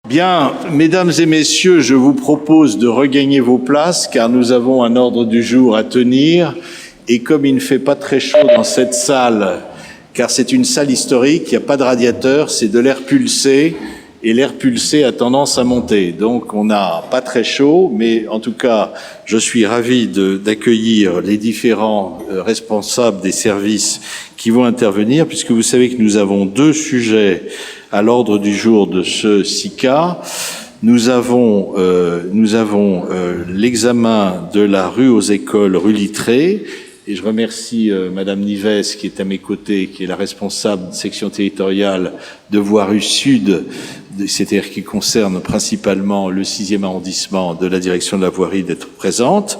Bien, mesdames et messieurs, je vous propose de regagner vos places car nous avons un ordre du jour à tenir et comme il ne fait pas très chaud dans cette salle, car c'est une salle historique, il n'y a pas de radiateur, c'est de l'air pulsé et l'air pulsé a tendance à monter. Donc on n'a pas très chaud, mais en tout cas, je suis ravi d'accueillir les différents responsables des services qui vont intervenir, puisque vous savez que nous avons deux sujets à l'ordre du jour de ce SICA. Nous avons l'examen de la rue aux écoles, rue Littré, et je remercie Madame Nives qui est à mes côtés, qui est la responsable de section territoriale de Voirie Sud, c'est-à-dire qui concerne principalement le 6e arrondissement de la direction de la voirie, d'être présente.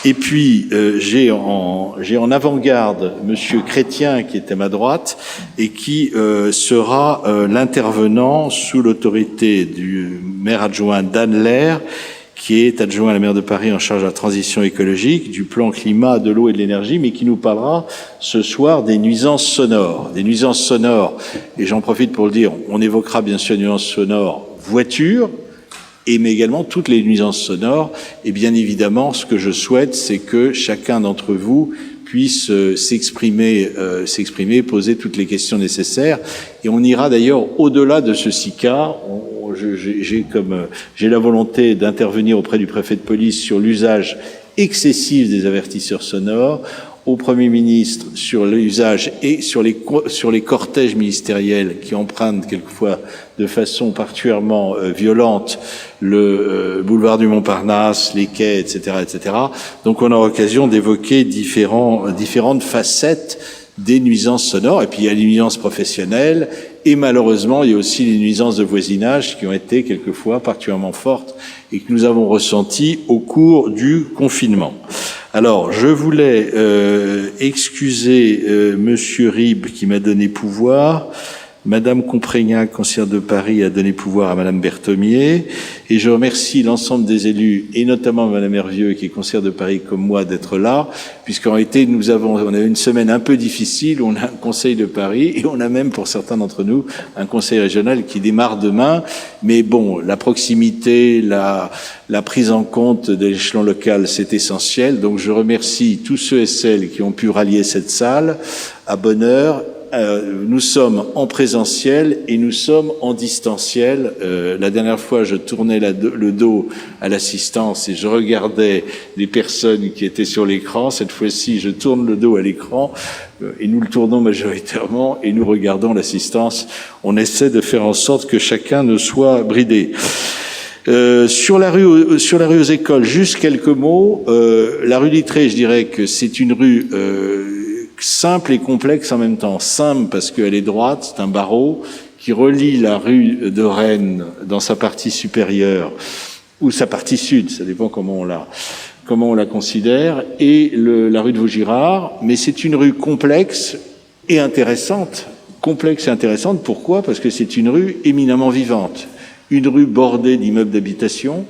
Et puis, j'ai en avant-garde Monsieur Chrétien, qui est à ma droite, et qui sera l'intervenant sous l'autorité du maire adjoint d'Anne Lair, qui est adjoint à la maire de Paris en charge de la transition écologique, du plan climat, de l'eau et de l'énergie, mais qui nous parlera ce soir des nuisances sonores. Des nuisances sonores, et j'en profite pour le dire, on évoquera bien sûr les nuisances sonores voitures, mais également toutes les nuisances sonores. Et bien évidemment, ce que je souhaite, c'est que chacun d'entre vous puisse s'exprimer, poser toutes les questions nécessaires. Et on ira d'ailleurs au-delà de ce SICA. J'ai la volonté d'intervenir auprès du préfet de police sur l'usage excessif des avertisseurs sonores, au Premier ministre sur l'usage et sur les cortèges ministériels qui empruntent quelquefois de façon particulièrement violente le boulevard du Montparnasse, les quais, etc., etc. Donc on aura l'occasion d'évoquer différentes facettes des nuisances sonores. Et puis il y a les nuisances professionnelles et malheureusement il y a aussi les nuisances de voisinage qui ont été quelquefois particulièrement fortes et que nous avons ressenties au cours du confinement. Alors, je voulais excuser Monsieur Ribes qui m'a donné pouvoir. Madame Comprégnac, conseillère de Paris, a donné pouvoir à Madame Berthomier. Et je remercie l'ensemble des élus, et notamment Madame Hervieux, qui est conseillère de Paris comme moi, d'être là, puisqu'en réalité, on a eu une semaine un peu difficile, on a un conseil de Paris, et on a même, pour certains d'entre nous, un conseil régional qui démarre demain. Mais bon, la proximité, la prise en compte de l'échelon local, c'est essentiel. Donc je remercie tous ceux et celles qui ont pu rallier cette salle à bonne heure. Nous sommes en présentiel et nous sommes en distanciel. La dernière fois, je tournais le dos à l'assistance et je regardais les personnes qui étaient sur l'écran. Cette fois-ci, je tourne le dos à l'écran et nous le tournons majoritairement et nous regardons l'assistance. On essaie de faire en sorte que chacun ne soit bridé. Sur la rue aux écoles, juste quelques mots. La rue Littré, je dirais que c'est une rue simple et complexe en même temps. Simple parce qu'elle est droite, c'est un barreau qui relie la rue de Rennes dans sa partie supérieure ou sa partie sud, ça dépend comment on la considère, et la rue de Vaugirard. Mais c'est une rue complexe et intéressante. Complexe et intéressante, pourquoi ? Parce que c'est une rue éminemment vivante. Une rue bordée d'immeubles d'habitation,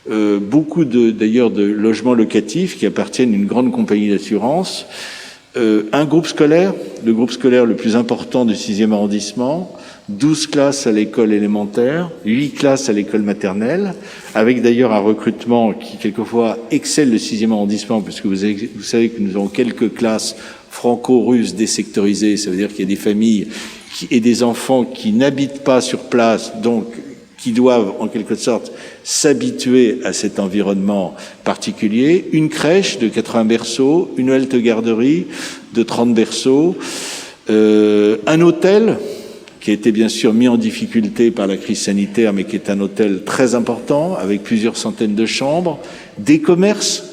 beaucoup d'ailleurs de logements locatifs qui appartiennent à une grande compagnie d'assurance, un groupe scolaire, le groupe scolaire le plus important du 6e arrondissement, 12 classes à l'école élémentaire, 8 classes à l'école maternelle, avec d'ailleurs un recrutement qui quelquefois excelle le 6e arrondissement, puisque vous savez que nous avons quelques classes franco-russes désectorisées, ça veut dire qu'il y a des familles et des enfants qui n'habitent pas sur place, donc qui doivent en quelque sorte s'habituer à cet environnement particulier, une crèche de 80 berceaux, une halte garderie de 30 berceaux, un hôtel qui a été bien sûr mis en difficulté par la crise sanitaire, mais qui est un hôtel très important, avec plusieurs centaines de chambres, des commerces,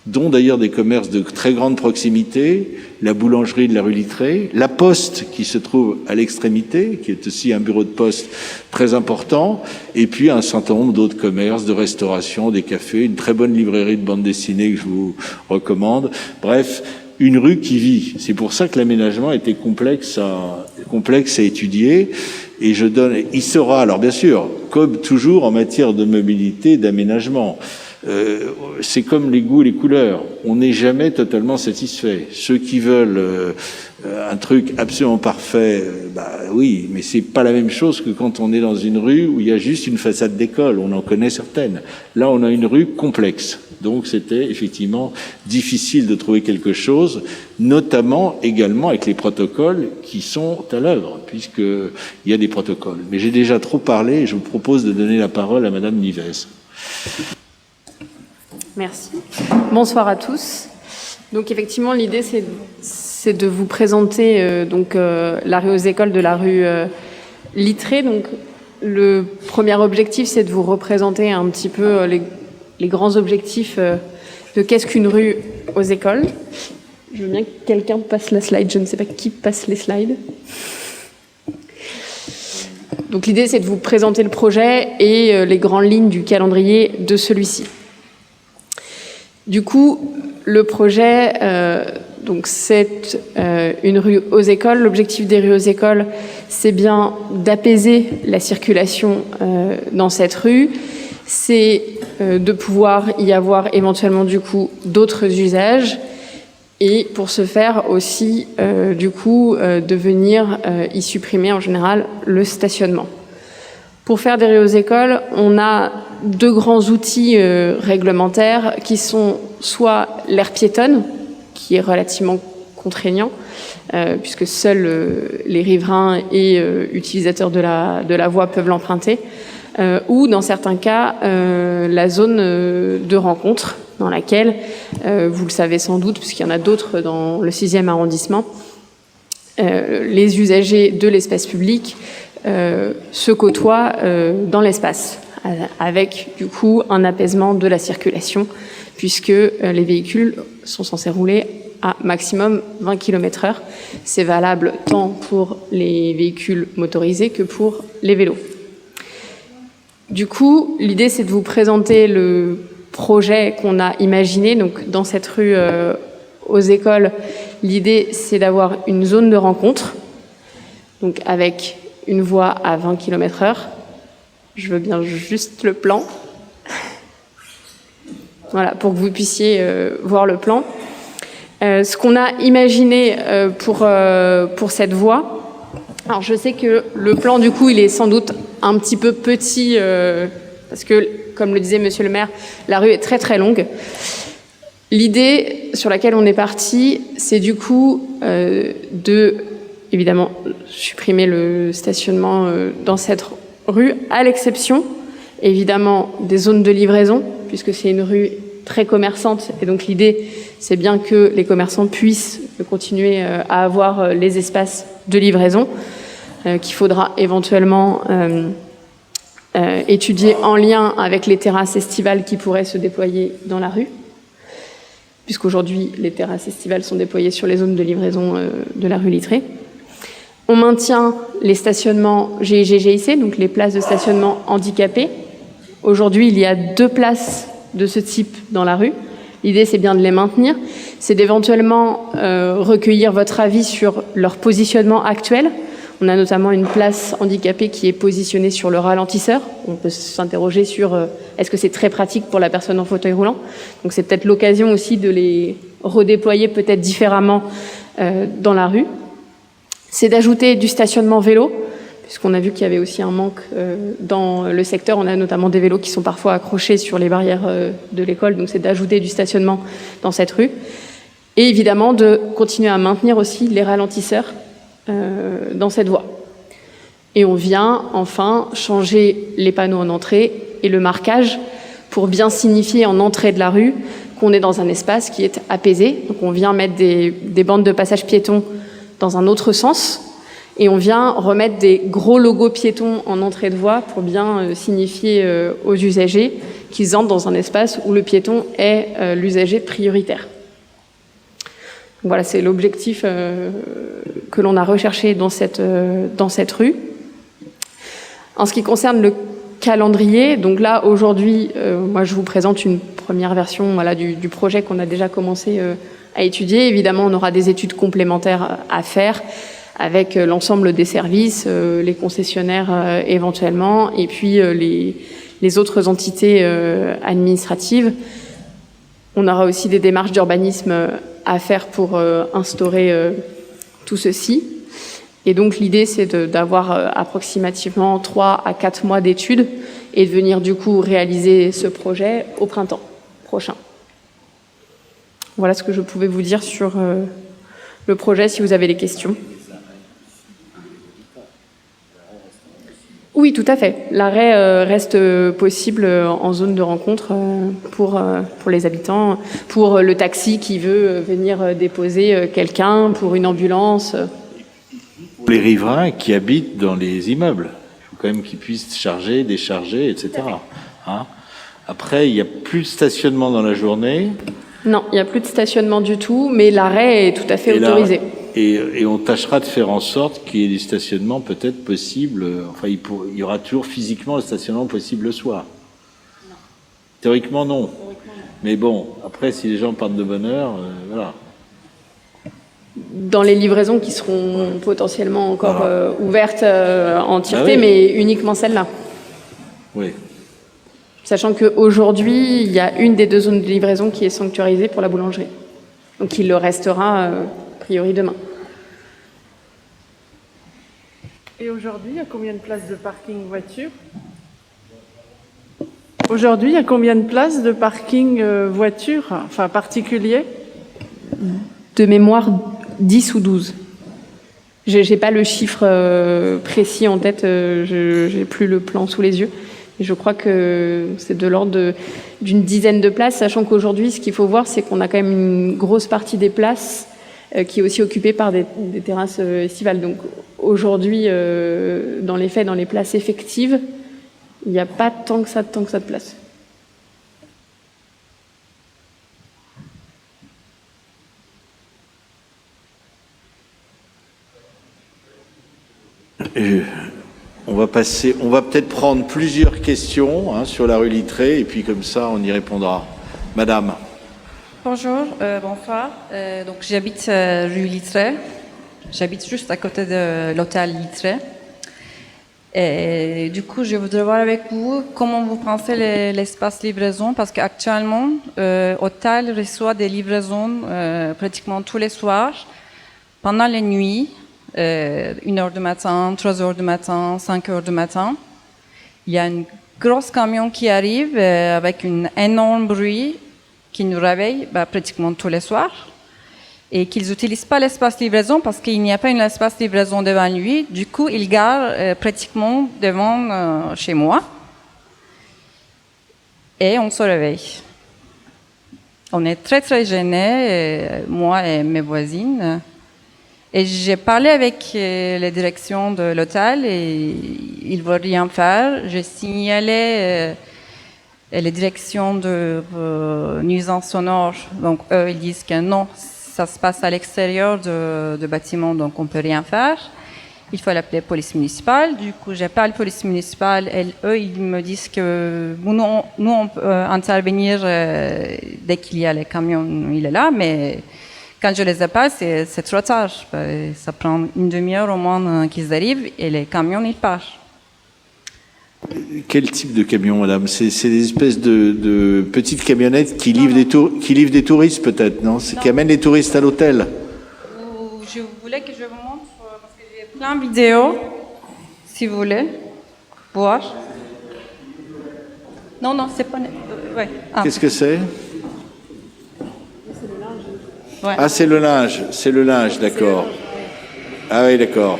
dont d'ailleurs des commerces de très grande proximité, la boulangerie de la rue Littré, la poste qui se trouve à l'extrémité, qui est aussi un bureau de poste très important, et puis un certain nombre d'autres commerces, de restauration, des cafés, une très bonne librairie de bande dessinée que je vous recommande. Bref, une rue qui vit. C'est pour ça que l'aménagement était complexe à étudier. Et il sera, alors bien sûr, comme toujours en matière de mobilité, d'aménagement, c'est comme les goûts et les couleurs. On n'est jamais totalement satisfait. Ceux qui veulent un truc absolument parfait, oui, mais c'est pas la même chose que quand on est dans une rue où il y a juste une façade d'école. On en connaît certaines. Là, on a une rue complexe. Donc, c'était effectivement difficile de trouver quelque chose, notamment également avec les protocoles qui sont à l'œuvre, puisqu'il y a des protocoles. Mais j'ai déjà trop parlé et je vous propose de donner la parole à Madame Nives. Merci. Bonsoir à tous. Donc, effectivement, l'idée, c'est de vous présenter la rue aux écoles de la rue Littré. Donc, le premier objectif, c'est de vous représenter un petit peu les grands objectifs de qu'est-ce qu'une rue aux écoles. Je veux bien que quelqu'un passe la slide. Je ne sais pas qui passe les slides. Donc l'idée, c'est de vous présenter le projet et les grandes lignes du calendrier de celui-ci. Du coup, le projet, c'est une rue aux écoles. L'objectif des rues aux écoles, c'est bien d'apaiser la circulation dans cette rue. C'est de pouvoir y avoir éventuellement du coup d'autres usages et pour ce faire aussi de venir y supprimer en général le stationnement. Pour faire des rues aux écoles, on a deux grands outils réglementaires qui sont soit l'aire piétonne, qui est relativement contraignant, puisque seuls les riverains et utilisateurs de la voie peuvent l'emprunter, ou dans certains cas la zone de rencontre dans laquelle, vous le savez sans doute puisqu'il y en a d'autres dans le 6e arrondissement, les usagers de l'espace public se côtoient dans l'espace avec du coup un apaisement de la circulation puisque les véhicules sont censés rouler à maximum 20 km/h. C'est valable tant pour les véhicules motorisés que pour les vélos. Du coup, l'idée, c'est de vous présenter le projet qu'on a imaginé. Donc, dans cette rue aux écoles, l'idée, c'est d'avoir une zone de rencontre, donc avec une voie à 20 km/h. Je veux bien juste le plan. Voilà, pour que vous puissiez voir le plan. Ce qu'on a imaginé pour cette voie, alors je sais que le plan du coup il est sans doute un petit peu petit parce que comme le disait Monsieur le maire, la rue est très très longue. L'idée sur laquelle on est parti, c'est du coup de évidemment supprimer le stationnement dans cette rue, à l'exception évidemment des zones de livraison, puisque c'est une rue très commerçante et donc l'idée c'est bien que les commerçants puissent continuer à avoir les espaces de livraison qu'il faudra éventuellement étudier en lien avec les terrasses estivales qui pourraient se déployer dans la rue, puisqu'aujourd'hui les terrasses estivales sont déployées sur les zones de livraison de la rue Littré. On maintient les stationnements GIG-GIC, donc les places de stationnement handicapées. Aujourd'hui, il y a 2 places de ce type dans la rue. L'idée, c'est bien de les maintenir. C'est d'éventuellement recueillir votre avis sur leur positionnement actuel. On a notamment une place handicapée qui est positionnée sur le ralentisseur. On peut s'interroger sur est-ce que c'est très pratique pour la personne en fauteuil roulant. Donc c'est peut-être l'occasion aussi de les redéployer peut-être différemment dans la rue. C'est d'ajouter du stationnement vélo, puisqu'on a vu qu'il y avait aussi un manque dans le secteur. On a notamment des vélos qui sont parfois accrochés sur les barrières de l'école, donc c'est d'ajouter du stationnement dans cette rue. Et évidemment de continuer à maintenir aussi les ralentisseurs dans cette voie. Et on vient enfin changer les panneaux en entrée et le marquage pour bien signifier en entrée de la rue qu'on est dans un espace qui est apaisé. Donc on vient mettre des bandes de passage piétons dans un autre sens. Et on vient remettre des gros logos piétons en entrée de voie pour bien signifier aux usagers qu'ils entrent dans un espace où le piéton est l'usager prioritaire. Donc voilà, c'est l'objectif que l'on a recherché dans cette rue. En ce qui concerne le calendrier, donc là aujourd'hui, moi je vous présente une première version du projet qu'on a déjà commencé à étudier. Évidemment, on aura des études complémentaires à faire avec l'ensemble des services, les concessionnaires éventuellement, et puis les autres entités administratives. On aura aussi des démarches d'urbanisme à faire pour instaurer tout ceci. Et donc l'idée, c'est d'avoir approximativement 3 à 4 mois d'études et de venir du coup réaliser ce projet au printemps prochain. Voilà ce que je pouvais vous dire sur le projet, si vous avez des questions. Oui, tout à fait. L'arrêt reste possible en zone de rencontre pour les habitants, pour le taxi qui veut venir déposer quelqu'un, pour une ambulance. Pour les riverains qui habitent dans les immeubles, il faut quand même qu'ils puissent charger, décharger, etc. Hein? Après, il n'y a plus de stationnement dans la journée. Non, il n'y a plus de stationnement du tout, mais l'arrêt est tout à fait autorisé. Et on tâchera de faire en sorte qu'il y ait des stationnements peut-être possibles. Enfin, il y aura toujours physiquement le stationnement possible le soir. Non. Théoriquement, non. Mais bon, après, si les gens partent de bonne heure, voilà. Dans les livraisons qui seront potentiellement encore ouvertes en entièreté, mais uniquement celles-là. Oui. Sachant qu'aujourd'hui, il y a une des 2 zones de livraison qui est sanctuarisée pour la boulangerie. Donc il le restera a priori demain. Et aujourd'hui, il y a combien de places de parking voiture? Aujourd'hui, il y a combien de places de parking voiture, enfin particulier? De mémoire, 10 ou 12. Je n'ai pas le chiffre précis en tête, je n'ai plus le plan sous les yeux. Et je crois que c'est de l'ordre d'une dizaine de places, sachant qu'aujourd'hui, ce qu'il faut voir, c'est qu'on a quand même une grosse partie des places qui est aussi occupée par des terrasses estivales. Donc aujourd'hui, dans les faits, dans les places effectives, il n'y a pas tant que ça de place. On va peut-être prendre plusieurs questions sur la rue Littré, et puis comme ça, on y répondra. Madame. Bonjour, bonsoir. Donc j'habite rue Littré. J'habite juste à côté de l'hôtel Littré. Et du coup, je voudrais voir avec vous comment vous pensez l'espace livraison, parce qu'actuellement, l'hôtel reçoit des livraisons pratiquement tous les soirs, pendant les nuits. 1h du matin, 3h du matin, 5h du matin. Il y a une grosse camion qui arrive avec un énorme bruit qui nous réveille pratiquement tous les soirs et qu'ils n'utilisent pas l'espace livraison parce qu'il n'y a pas un espace livraison devant lui. Du coup, ils garent pratiquement devant chez moi et on se réveille. On est très très gênés, moi et mes voisines. Et j'ai parlé avec la direction de l'hôtel et ils ne veulent rien faire. J'ai signalé la direction de nuisance sonore. Donc eux, ils disent que non, ça se passe à l'extérieur du bâtiment, donc on ne peut rien faire. Il faut l'appeler police municipale. Du coup, j'appelle la police municipale et eux, ils me disent que nous on peut intervenir dès qu'il y a les camions, il est là, mais... Quand je les appelle, c'est trop tard. Ça prend une demi-heure au moins qu'ils arrivent et les camions, ils partent. Quel type de camion, madame? C'est des espèces de petites camionnettes qui livrent des touristes, peut-être, non? Qui amènent les touristes à l'hôtel? Je voulais que je vous montre, parce que j'ai plein de vidéos, si vous voulez, voir. Non, c'est pas... ouais. Qu'est-ce que c'est? Ouais. Ah, c'est le linge, d'accord. Ah oui, d'accord.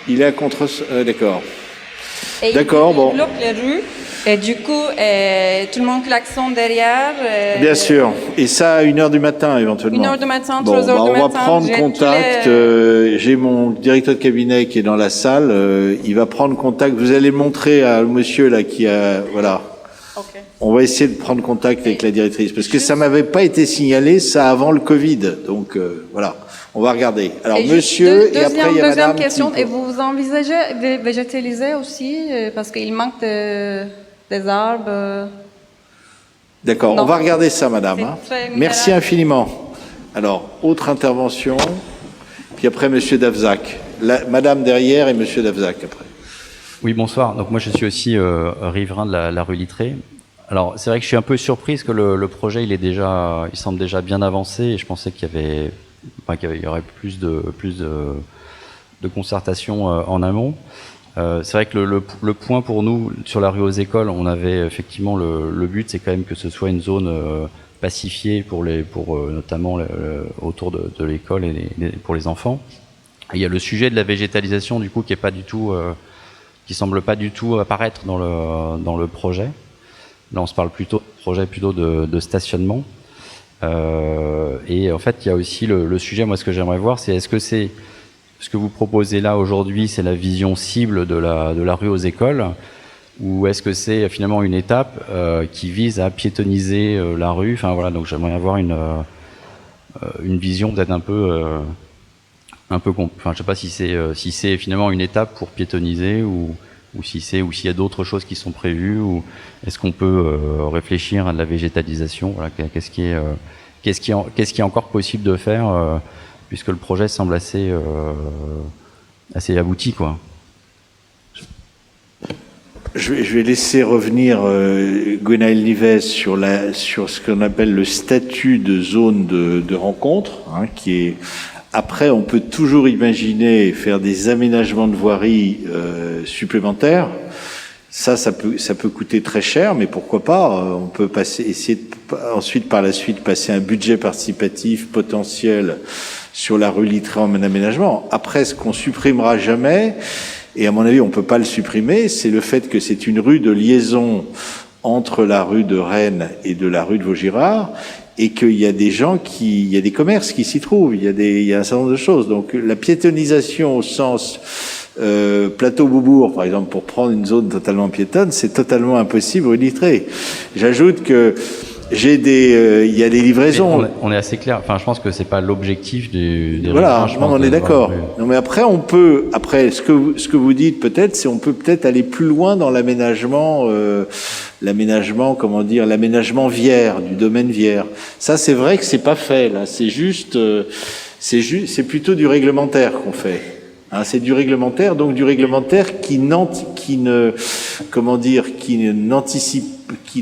Il est à contre... d'accord. D'accord, bon. Il bloque les rues, et du coup, tout le monde klaxonne derrière. Bien sûr. Et ça à 1h du matin, éventuellement. 1h du matin, 3h du matin. On va prendre contact. J'ai mon directeur de cabinet qui est dans la salle. Il va prendre contact. Vous allez le montrer à monsieur là qui a... Voilà. Okay. On va essayer de prendre contact avec la directrice, parce que ça m'avait pas été signalé, ça avant le Covid. Donc voilà, on va regarder. Alors monsieur, et après il y a madame. Deuxième question, et vous envisagez de végétaliser aussi, parce qu'il manque des arbres? D'accord, on va regarder ça, madame. Merci infiniment. Alors, autre intervention. Puis après, Monsieur Davzac. Madame derrière et Monsieur Davzac après. Oui, bonsoir. Donc moi, je suis aussi riverain de la rue Littré. Alors, c'est vrai que je suis un peu surprise que le projet, il semble déjà bien avancé. Et je pensais qu'il y aurait plus de concertation en amont. C'est vrai que le point pour nous sur la rue aux écoles, on avait effectivement le but, c'est quand même que ce soit une zone pacifiée pour notamment autour de l'école et pour les enfants. Et il y a le sujet de la végétalisation du coup qui semble pas du tout apparaître dans le projet. Là, on se parle plutôt de stationnement. Et en fait, il y a aussi le sujet. Moi, ce que j'aimerais voir, c'est est-ce que c'est ce que vous proposez là aujourd'hui, c'est la vision cible de la rue aux écoles, ou est-ce que c'est finalement une étape qui vise à piétonniser la rue? Enfin voilà, donc j'aimerais avoir une vision peut-être enfin je sais pas si c'est finalement une étape pour piétonniser ou s'il y a d'autres choses qui sont prévues, ou est-ce qu'on peut réfléchir à de la végétalisation? Voilà, qu'est-ce qui est encore possible de faire puisque le projet semble assez abouti, quoi. Je vais laisser revenir Gwenaëlle Lives sur ce qu'on appelle le statut de zone de rencontre, hein, qui est. Après, on peut toujours imaginer faire des aménagements de voirie supplémentaires. Ça peut coûter très cher, mais pourquoi pas? On peut ensuite par la suite passer un budget participatif potentiel sur la rue Littré en aménagement. Après, ce qu'on supprimera jamais, et à mon avis on peut pas le supprimer, c'est le fait que c'est une rue de liaison entre la rue de Rennes et de la rue de Vaugirard, et qu'il y a il y a des commerces qui s'y trouvent, il y a un certain nombre de choses. Donc la piétonisation au sens plateau Beaubourg, par exemple, pour prendre une zone totalement piétonne, c'est totalement impossible rue Littré. J'ajoute que il y a des livraisons. On est assez clair. Enfin, je pense que c'est pas l'objectif des voilà, on est d'accord. Non, mais après, ce que vous dites peut-être, c'est on peut peut-être aller plus loin dans l'aménagement, l'aménagement vière, du domaine vière. Ça, c'est vrai que c'est pas fait, là. C'est plutôt du réglementaire qu'on fait. Hein, c'est du réglementaire, donc du réglementaire qui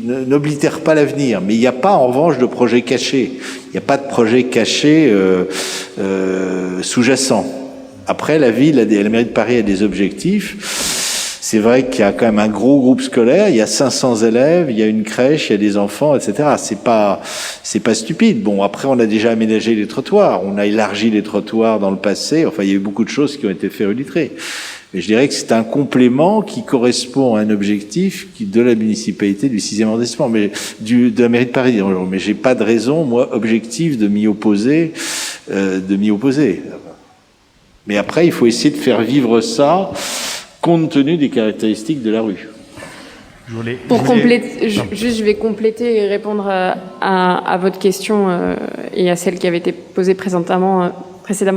n'oblitère pas l'avenir. Mais il n'y a pas, en revanche, de projet caché. Il n'y a pas de projet caché sous-jacent. Après, la mairie de Paris a des objectifs. C'est vrai qu'il y a quand même un gros groupe scolaire, il y a 500 élèves, il y a une crèche, il y a des enfants, etc. C'est pas stupide. Bon, après, on a déjà aménagé les trottoirs, on a élargi les trottoirs dans le passé. Enfin, il y a eu beaucoup de choses qui ont été faites rue Littré. Mais je dirais que c'est un complément qui correspond à un objectif de la municipalité du 6e arrondissement, mais de la mairie de Paris. Mais j'ai pas de raison, moi, objective de m'y opposer. Mais après, il faut essayer de faire vivre ça compte tenu des caractéristiques de la rue. Je vais compléter et répondre à votre question et à celle qui avait été posée précédemment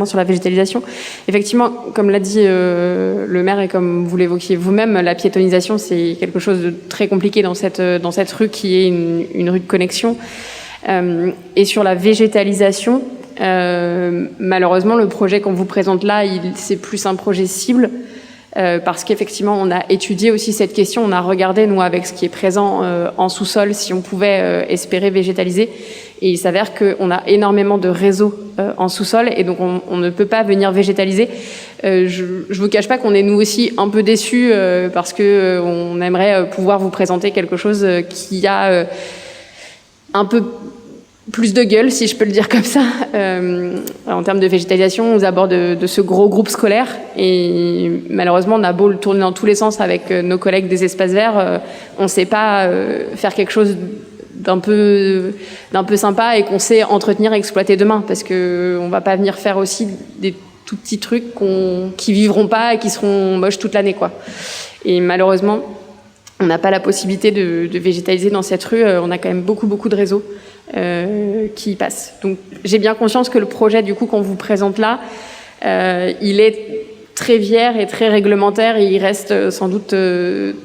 sur la végétalisation. Effectivement, comme l'a dit le maire et comme vous l'évoquiez vous-même, la piétonisation, c'est quelque chose de très compliqué dans cette rue qui est une rue de connexion. Et sur la végétalisation, malheureusement, le projet qu'on vous présente là, c'est plus un projet cible. Parce qu'effectivement, on a étudié aussi cette question, on a regardé, nous, avec ce qui est présent en sous-sol, si on pouvait espérer végétaliser. Et il s'avère qu'on a énormément de réseaux en sous-sol, et donc on ne peut pas venir végétaliser. Je vous cache pas qu'on est, nous aussi, un peu déçus, parce que on aimerait pouvoir vous présenter quelque chose qui a un peu plus de gueule, si je peux le dire comme ça. En termes de végétalisation, on aborde de ce gros groupe scolaire, et malheureusement, on a beau le tourner dans tous les sens avec nos collègues des espaces verts, on ne sait pas faire quelque chose d'un peu sympa et qu'on sait entretenir et exploiter demain, parce que on va pas venir faire aussi des tout petits trucs qui vivront pas et qui seront moches toute l'année, quoi. Et malheureusement, on n'a pas la possibilité de végétaliser dans cette rue. On a quand même beaucoup de réseaux qui y passent. Donc j'ai bien conscience que le projet du coup qu'on vous présente là, il est très vière et très réglementaire, et il reste sans doute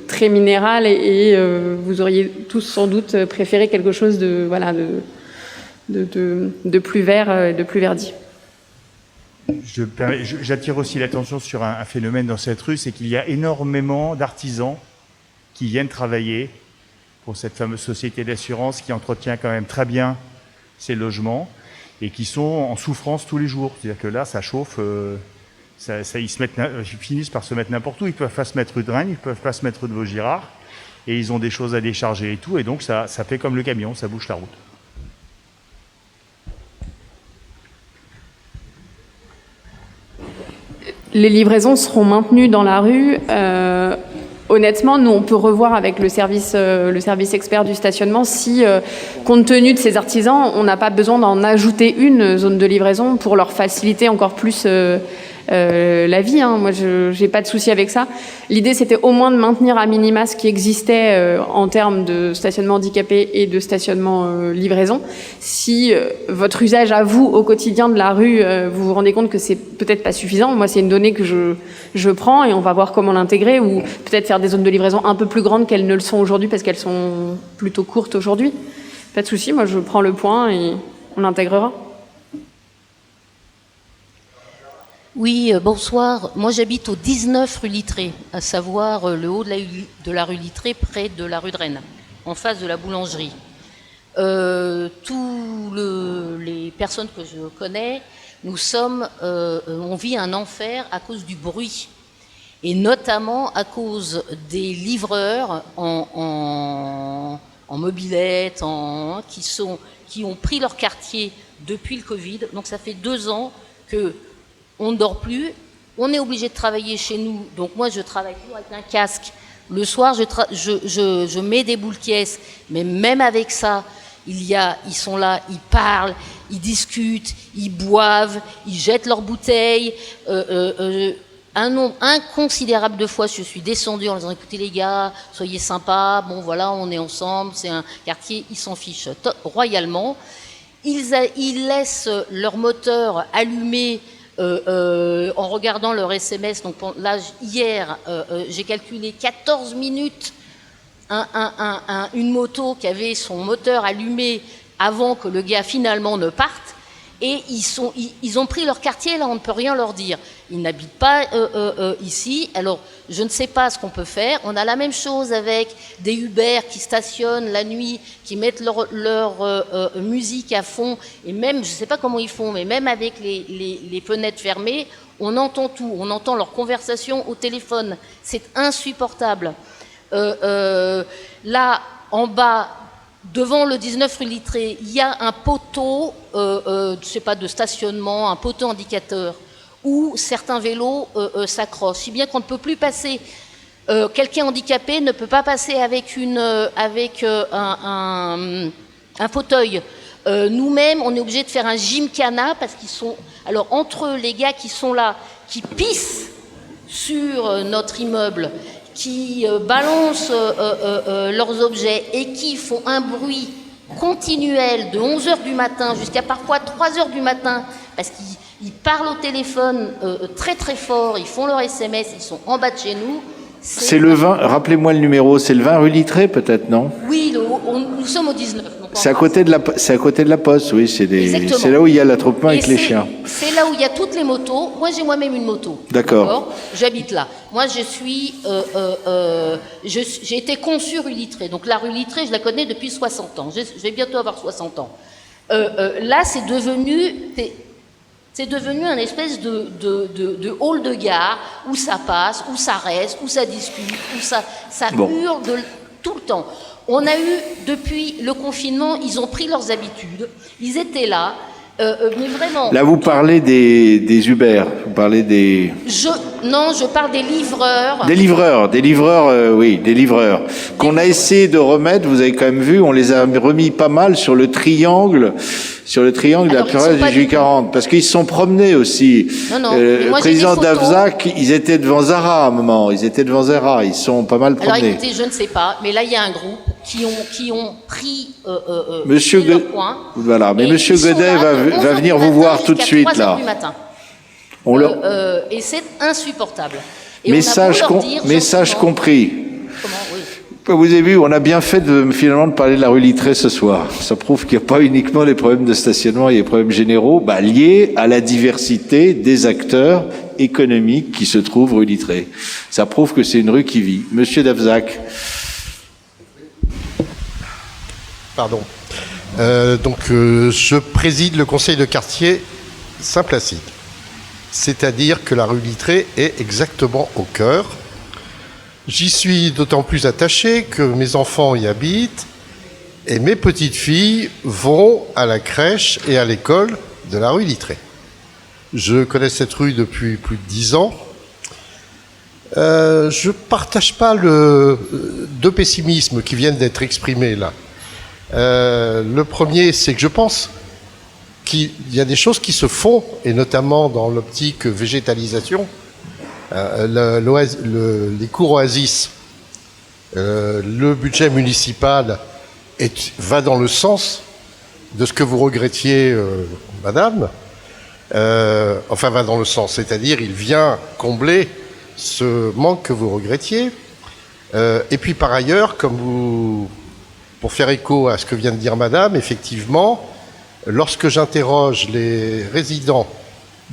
très minéral, et vous auriez tous sans doute préféré quelque chose de plus vert, de plus verdi. J'attire aussi l'attention sur un phénomène dans cette rue, c'est qu'il y a énormément d'artisans qui viennent travailler pour cette fameuse société d'assurance qui entretient quand même très bien ces logements et qui sont en souffrance tous les jours. C'est-à-dire que là, ça chauffe, ils finissent par se mettre n'importe où. Ils ne peuvent pas se mettre rue de Rennes, ils ne peuvent pas se mettre rue de Vaugirard, et ils ont des choses à décharger et tout, et donc ça fait comme le camion, ça bouche la route. Les livraisons seront maintenues dans la rue. Honnêtement, nous, on peut revoir avec le service expert du stationnement si, compte tenu de ces artisans, on n'a pas besoin d'en ajouter une zone de livraison pour leur faciliter encore plus la vie. Moi, je n'ai pas de souci avec ça. L'idée, c'était au moins de maintenir à minima ce qui existait en termes de stationnement handicapé et de stationnement livraison. Si votre usage à vous, au quotidien de la rue, vous vous rendez compte que c'est peut-être pas suffisant, moi, c'est une donnée que je prends et on va voir comment l'intégrer ou peut-être faire des zones de livraison un peu plus grandes qu'elles ne le sont aujourd'hui parce qu'elles sont plutôt courtes aujourd'hui. Pas de souci, moi, je prends le point et on l'intégrera. Oui, bonsoir. Moi, j'habite au 19 rue Littré, à savoir le haut de la rue Littré, près de la rue de Rennes, en face de la boulangerie. Les personnes que je connais, on vit un enfer à cause du bruit, et notamment à cause des livreurs en mobilette, qui ont pris leur quartier depuis le Covid. Donc ça fait 2 ans que on ne dort plus, on est obligé de travailler chez nous. Donc moi, je travaille toujours avec un casque. Le soir, je mets des boules caisses, mais même avec ça, ils sont là, ils parlent, ils discutent, ils boivent, ils jettent leurs bouteilles. Un nombre inconsidérable de fois, je suis descendue en disant, écoutez les gars, soyez sympas, bon voilà, on est ensemble, c'est un quartier, ils s'en fichent royalement. Ils laissent leur moteur allumé en regardant leur SMS. Donc là, hier, j'ai calculé 14 minutes une moto qui avait son moteur allumé avant que le gars finalement ne parte. Et ils ont pris leur quartier, là on ne peut rien leur dire. Ils n'habitent pas ici, alors je ne sais pas ce qu'on peut faire. On a la même chose avec des Uber qui stationnent la nuit, qui mettent leur musique à fond, et même, je ne sais pas comment ils font, mais même avec les fenêtres fermées, on entend tout, on entend leur conversation au téléphone. C'est insupportable. Là, en bas, devant le 19 rue Littré, il y a un poteau, je sais pas, de stationnement, un poteau indicateur, où certains vélos s'accrochent, si bien qu'on ne peut plus passer. Quelqu'un handicapé ne peut pas passer avec un fauteuil. Nous-mêmes, on est obligé de faire un gymkhana parce qu'ils sont... Alors, entre eux, les gars qui sont là, qui pissent sur notre immeuble, qui balancent leurs objets et qui font un bruit continuel de 11h du matin jusqu'à parfois 3h du matin, parce qu'ils parlent au téléphone très très fort, ils font leur SMS, ils sont en bas de chez nous. C'est le 20, rappelez-moi le numéro, c'est le 20 rue Littré peut-être, non? Oui, nous sommes au 19. C'est à côté de la poste, oui, c'est là où il y a l'attroupement avec les chiens. C'est là où il y a toutes les motos. Moi, j'ai moi-même une moto. D'accord. J'habite là. Moi, j'ai été conçue rue Littré. Donc la rue Littré, je la connais depuis 60 ans. Je vais bientôt avoir 60 ans. Là, c'est devenu un espèce de hall de gare où ça passe, où ça reste, où ça discute, où ça hurle tout le temps. On a eu, depuis le confinement, ils ont pris leurs habitudes, ils étaient là, mais vraiment... Là, vous parlez des Uber, vous parlez des... Non, je parle des livreurs. Des livreurs, qu'on a essayé de remettre, vous avez quand même vu, on les a remis pas mal sur le triangle de la période du J40, parce qu'ils se sont promenés aussi. Le président d'Avzac, ils étaient devant Zara à un moment, ils sont pas mal promenés. Alors écoutez, je ne sais pas, mais là il y a un groupe qui ont pris Monsieur leur coin. Voilà, mais Monsieur Godet va venir vous voir tout de suite là. Et c'est insupportable. Et message compris. Comment, oui. Vous avez vu, on a bien fait finalement de parler de la rue Littré ce soir. Ça prouve qu'il n'y a pas uniquement les problèmes de stationnement, il y a des problèmes généraux liés à la diversité des acteurs économiques qui se trouvent rue Littré. Ça prouve que c'est une rue qui vit. Monsieur Dafzac. Pardon. Je préside le conseil de quartier Saint-Placide. C'est-à-dire que la rue Littré est exactement au cœur. J'y suis d'autant plus attaché que mes enfants y habitent et mes petites filles vont à la crèche et à l'école de la rue Littré. Je connais cette rue depuis plus de 10 ans. Je ne partage pas deux pessimismes qui viennent d'être exprimés là. Le premier, c'est que je pense qu'il y a des choses qui se font, et notamment dans l'optique végétalisation. Les cours Oasis, le budget municipal va dans le sens de ce que vous regrettiez, madame. Va dans le sens, c'est-à-dire il vient combler ce manque que vous regrettiez. Et puis par ailleurs, pour faire écho à ce que vient de dire madame, effectivement, lorsque j'interroge les résidents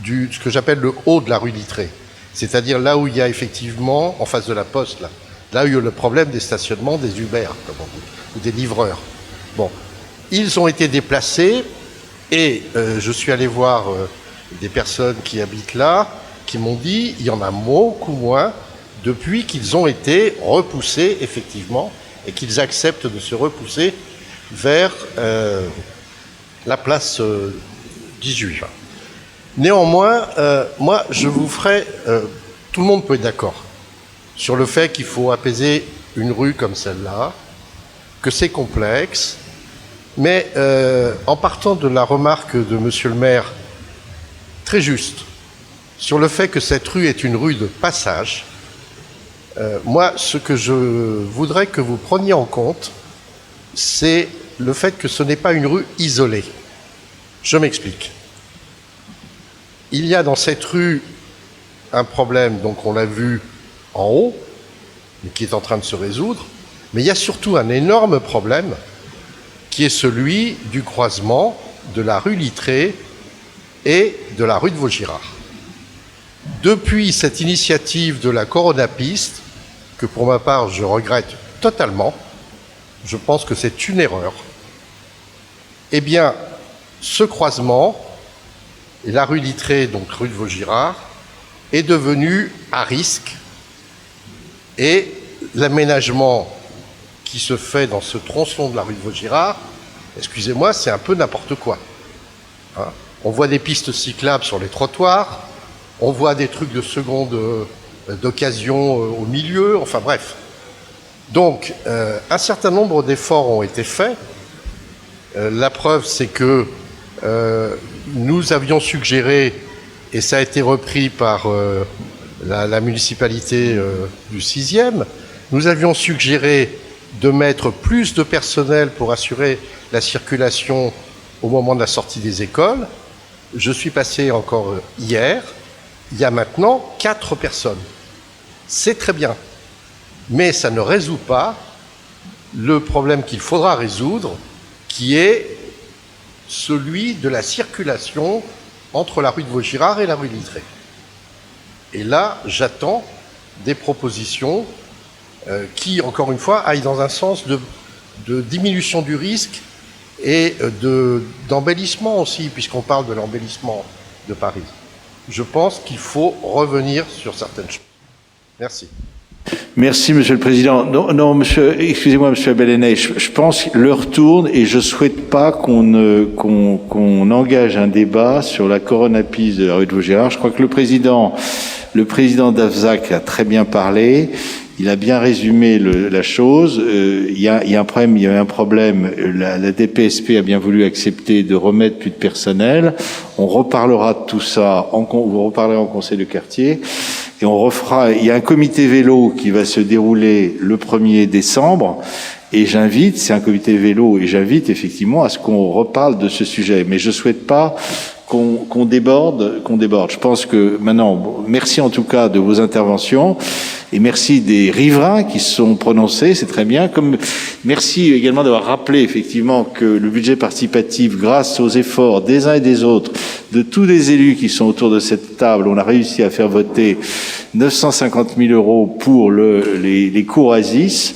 ce que j'appelle le haut de la rue Littré, c'est-à-dire là où il y a effectivement, en face de la poste, là où il y a le problème des stationnements des Uber, comme on dit, ou des livreurs. Bon, ils ont été déplacés et je suis allé voir des personnes qui habitent là, qui m'ont dit il y en a beaucoup moins depuis qu'ils ont été repoussés, effectivement, et qu'ils acceptent de se repousser vers la place 18 juin. Néanmoins, moi, je vous ferai... tout le monde peut être d'accord sur le fait qu'il faut apaiser une rue comme celle-là, que c'est complexe, mais en partant de la remarque de monsieur le maire, très juste, sur le fait que cette rue est une rue de passage, moi, ce que je voudrais que vous preniez en compte, c'est le fait que ce n'est pas une rue isolée. Je m'explique. Il y a dans cette rue un problème, donc on l'a vu en haut, mais qui est en train de se résoudre, mais il y a surtout un énorme problème qui est celui du croisement de la rue Littré et de la rue de Vaugirard. Depuis cette initiative de la Coronapiste, que pour ma part je regrette totalement, je pense que c'est une erreur, eh bien ce croisement, et la rue Littré, donc rue de Vaugirard, est devenu à risque et l'aménagement qui se fait dans ce tronçon de la rue de Vaugirard, excusez-moi, c'est un peu n'importe quoi. Hein, on voit des pistes cyclables sur les trottoirs, on voit des trucs de seconde d'occasion au milieu, enfin bref. Donc, un certain nombre d'efforts ont été faits. La preuve, c'est que nous avions suggéré, et ça a été repris par la municipalité du 6e, nous avions suggéré de mettre plus de personnel pour assurer la circulation au moment de la sortie des écoles. Je suis passé encore hier, il y a maintenant 4 personnes. C'est très bien, mais ça ne résout pas le problème qu'il faudra résoudre, qui est celui de la circulation entre la rue de Vaugirard et la rue Littré. Et là, j'attends des propositions qui, encore une fois, aillent dans un sens de diminution du risque et d'embellissement aussi, puisqu'on parle de l'embellissement de Paris. Je pense qu'il faut revenir sur certaines choses. Merci. Merci, Monsieur le Président. Non, Monsieur, excusez-moi, Monsieur Abel-Henay, je pense que l'heure tourne et je souhaite pas qu'on engage un débat sur la coronapiste de la rue de Vaugirard. Je crois que le président Dafzac a très bien parlé. Il a bien résumé la chose. Il y a un problème. Il y a un problème. La DPSP a bien voulu accepter de remettre plus de personnel. On reparlera de tout ça. Vous reparlerez en conseil de quartier. Et on refera. Il y a un comité vélo qui va se dérouler le 1er décembre. Et c'est un comité vélo, et j'invite effectivement à ce qu'on reparle de ce sujet. Mais je souhaite pas qu'on déborde. Je pense que maintenant, merci en tout cas de vos interventions et merci des riverains qui se sont prononcés, c'est très bien. Merci également d'avoir rappelé effectivement que le budget participatif, grâce aux efforts des uns et des autres, de tous les élus qui sont autour de cette table, on a réussi à faire voter 950 000 € pour les cours ASIS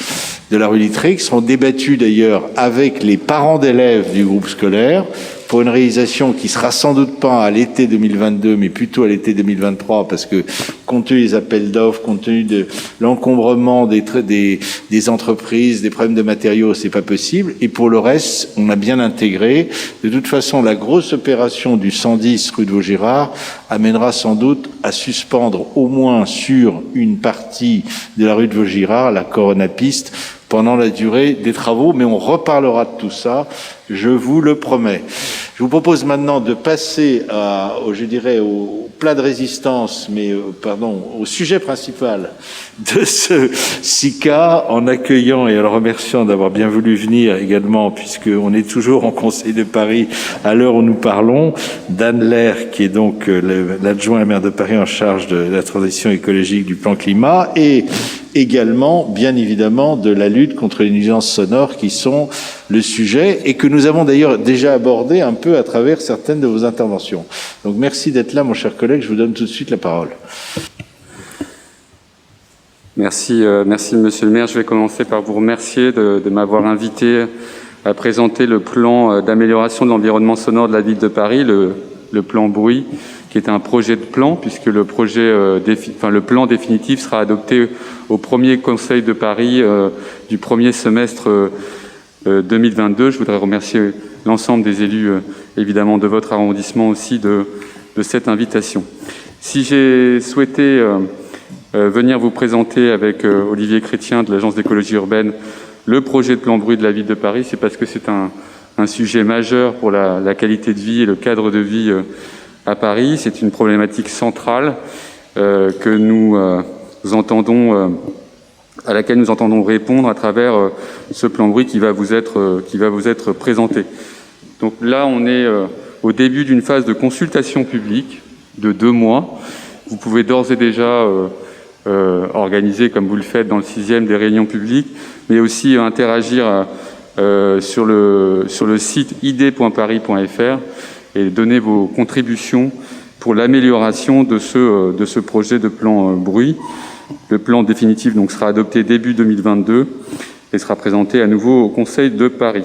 de la rue Littré, qui seront débattus d'ailleurs avec les parents d'élèves du groupe scolaire, pour une réalisation qui sera sans doute pas à l'été 2022, mais plutôt à l'été 2023, parce que compte tenu des appels d'offres, compte tenu de l'encombrement des entreprises, des problèmes de matériaux, c'est pas possible. Et pour le reste, on a bien intégré. De toute façon, la grosse opération du 110 rue de Vaugirard amènera sans doute à suspendre au moins sur une partie de la rue de Vaugirard la coronapiste pendant la durée des travaux, mais on reparlera de tout ça, je vous le promets. Je vous propose maintenant de passer au plat de résistance, au sujet principal de ce SICA, en accueillant et en le remerciant d'avoir bien voulu venir également, puisqu'on est toujours en Conseil de Paris à l'heure où nous parlons, Dan Lair, qui est donc l'adjoint à la maire de Paris en charge de la transition écologique du plan climat, et également, bien évidemment, de la lutte contre les nuisances sonores qui sont le sujet et que nous avons d'ailleurs déjà abordé un peu à travers certaines de vos interventions. Donc merci d'être là, mon cher collègue. Je vous donne tout de suite la parole. Merci, monsieur le maire. Je vais commencer par vous remercier de m'avoir invité à présenter le plan d'amélioration de l'environnement sonore de la ville de Paris, le plan bruit, qui est un projet de plan, puisque le plan définitif sera adopté au premier Conseil de Paris du premier semestre 2022. Je voudrais remercier l'ensemble des élus, évidemment, de votre arrondissement aussi de cette invitation. Si j'ai souhaité venir vous présenter avec Olivier Chrétien de l'Agence d'écologie urbaine le projet de plan bruit de la ville de Paris, c'est parce que c'est un sujet majeur pour la qualité de vie et le cadre de vie à Paris. C'est une problématique centrale que nous entendons, à laquelle nous entendons répondre à travers ce plan bruit qui va vous être présenté. Donc là, on est au début d'une phase de consultation publique de 2 mois. Vous pouvez d'ores et déjà organiser, comme vous le faites dans le 6e, des réunions publiques, mais aussi interagir sur le site id.paris.fr et donner vos contributions pour l'amélioration de ce projet de plan bruit. Le plan définitif donc sera adopté début 2022 et sera présenté à nouveau au Conseil de Paris.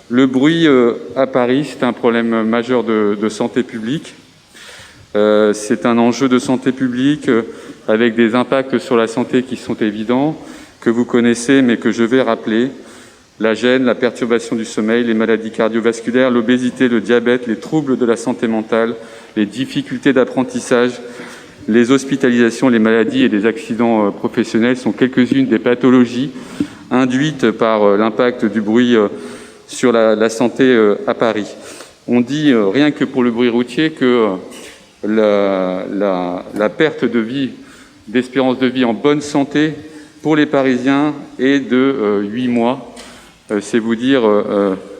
Le bruit à Paris, c'est un problème majeur de santé publique. C'est un enjeu de santé publique avec des impacts sur la santé qui sont évidents, que vous connaissez mais que je vais rappeler. La gêne, la perturbation du sommeil, les maladies cardiovasculaires, l'obésité, le diabète, les troubles de la santé mentale, les difficultés d'apprentissage, les hospitalisations, les maladies et les accidents professionnels sont quelques-unes des pathologies induites par l'impact du bruit sur la santé à Paris. On dit, rien que pour le bruit routier, que la perte de vie, d'espérance de vie en bonne santé pour les Parisiens est de 8 mois. C'est vous dire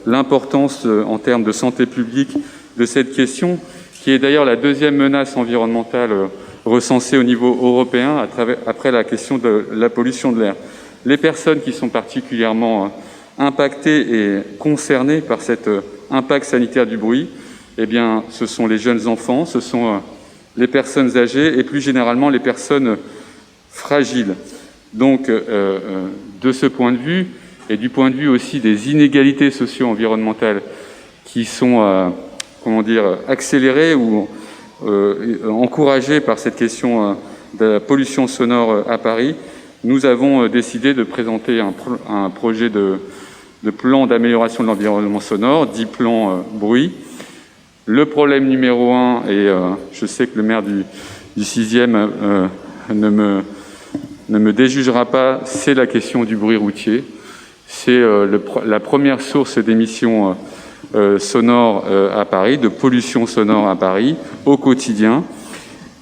l'importance en termes de santé publique de cette question, qui est d'ailleurs la deuxième menace environnementale recensée au niveau européen après la question de la pollution de l'air. Les personnes qui sont particulièrement impactées et concernées par cet impact sanitaire du bruit, eh bien, ce sont les jeunes enfants, ce sont les personnes âgées et plus généralement les personnes fragiles. Donc, de ce point de vue, et du point de vue aussi des inégalités socio-environnementales qui sont, accélérées ou encouragées par cette question de la pollution sonore à Paris, nous avons décidé de présenter un projet de plan d'amélioration de l'environnement sonore, dit plan bruit. Le problème numéro 1, et je sais que le maire du 6e ne me déjugera pas, c'est la question du bruit routier. C'est la première source d'émissions sonores à Paris, de pollution sonore à Paris, au quotidien.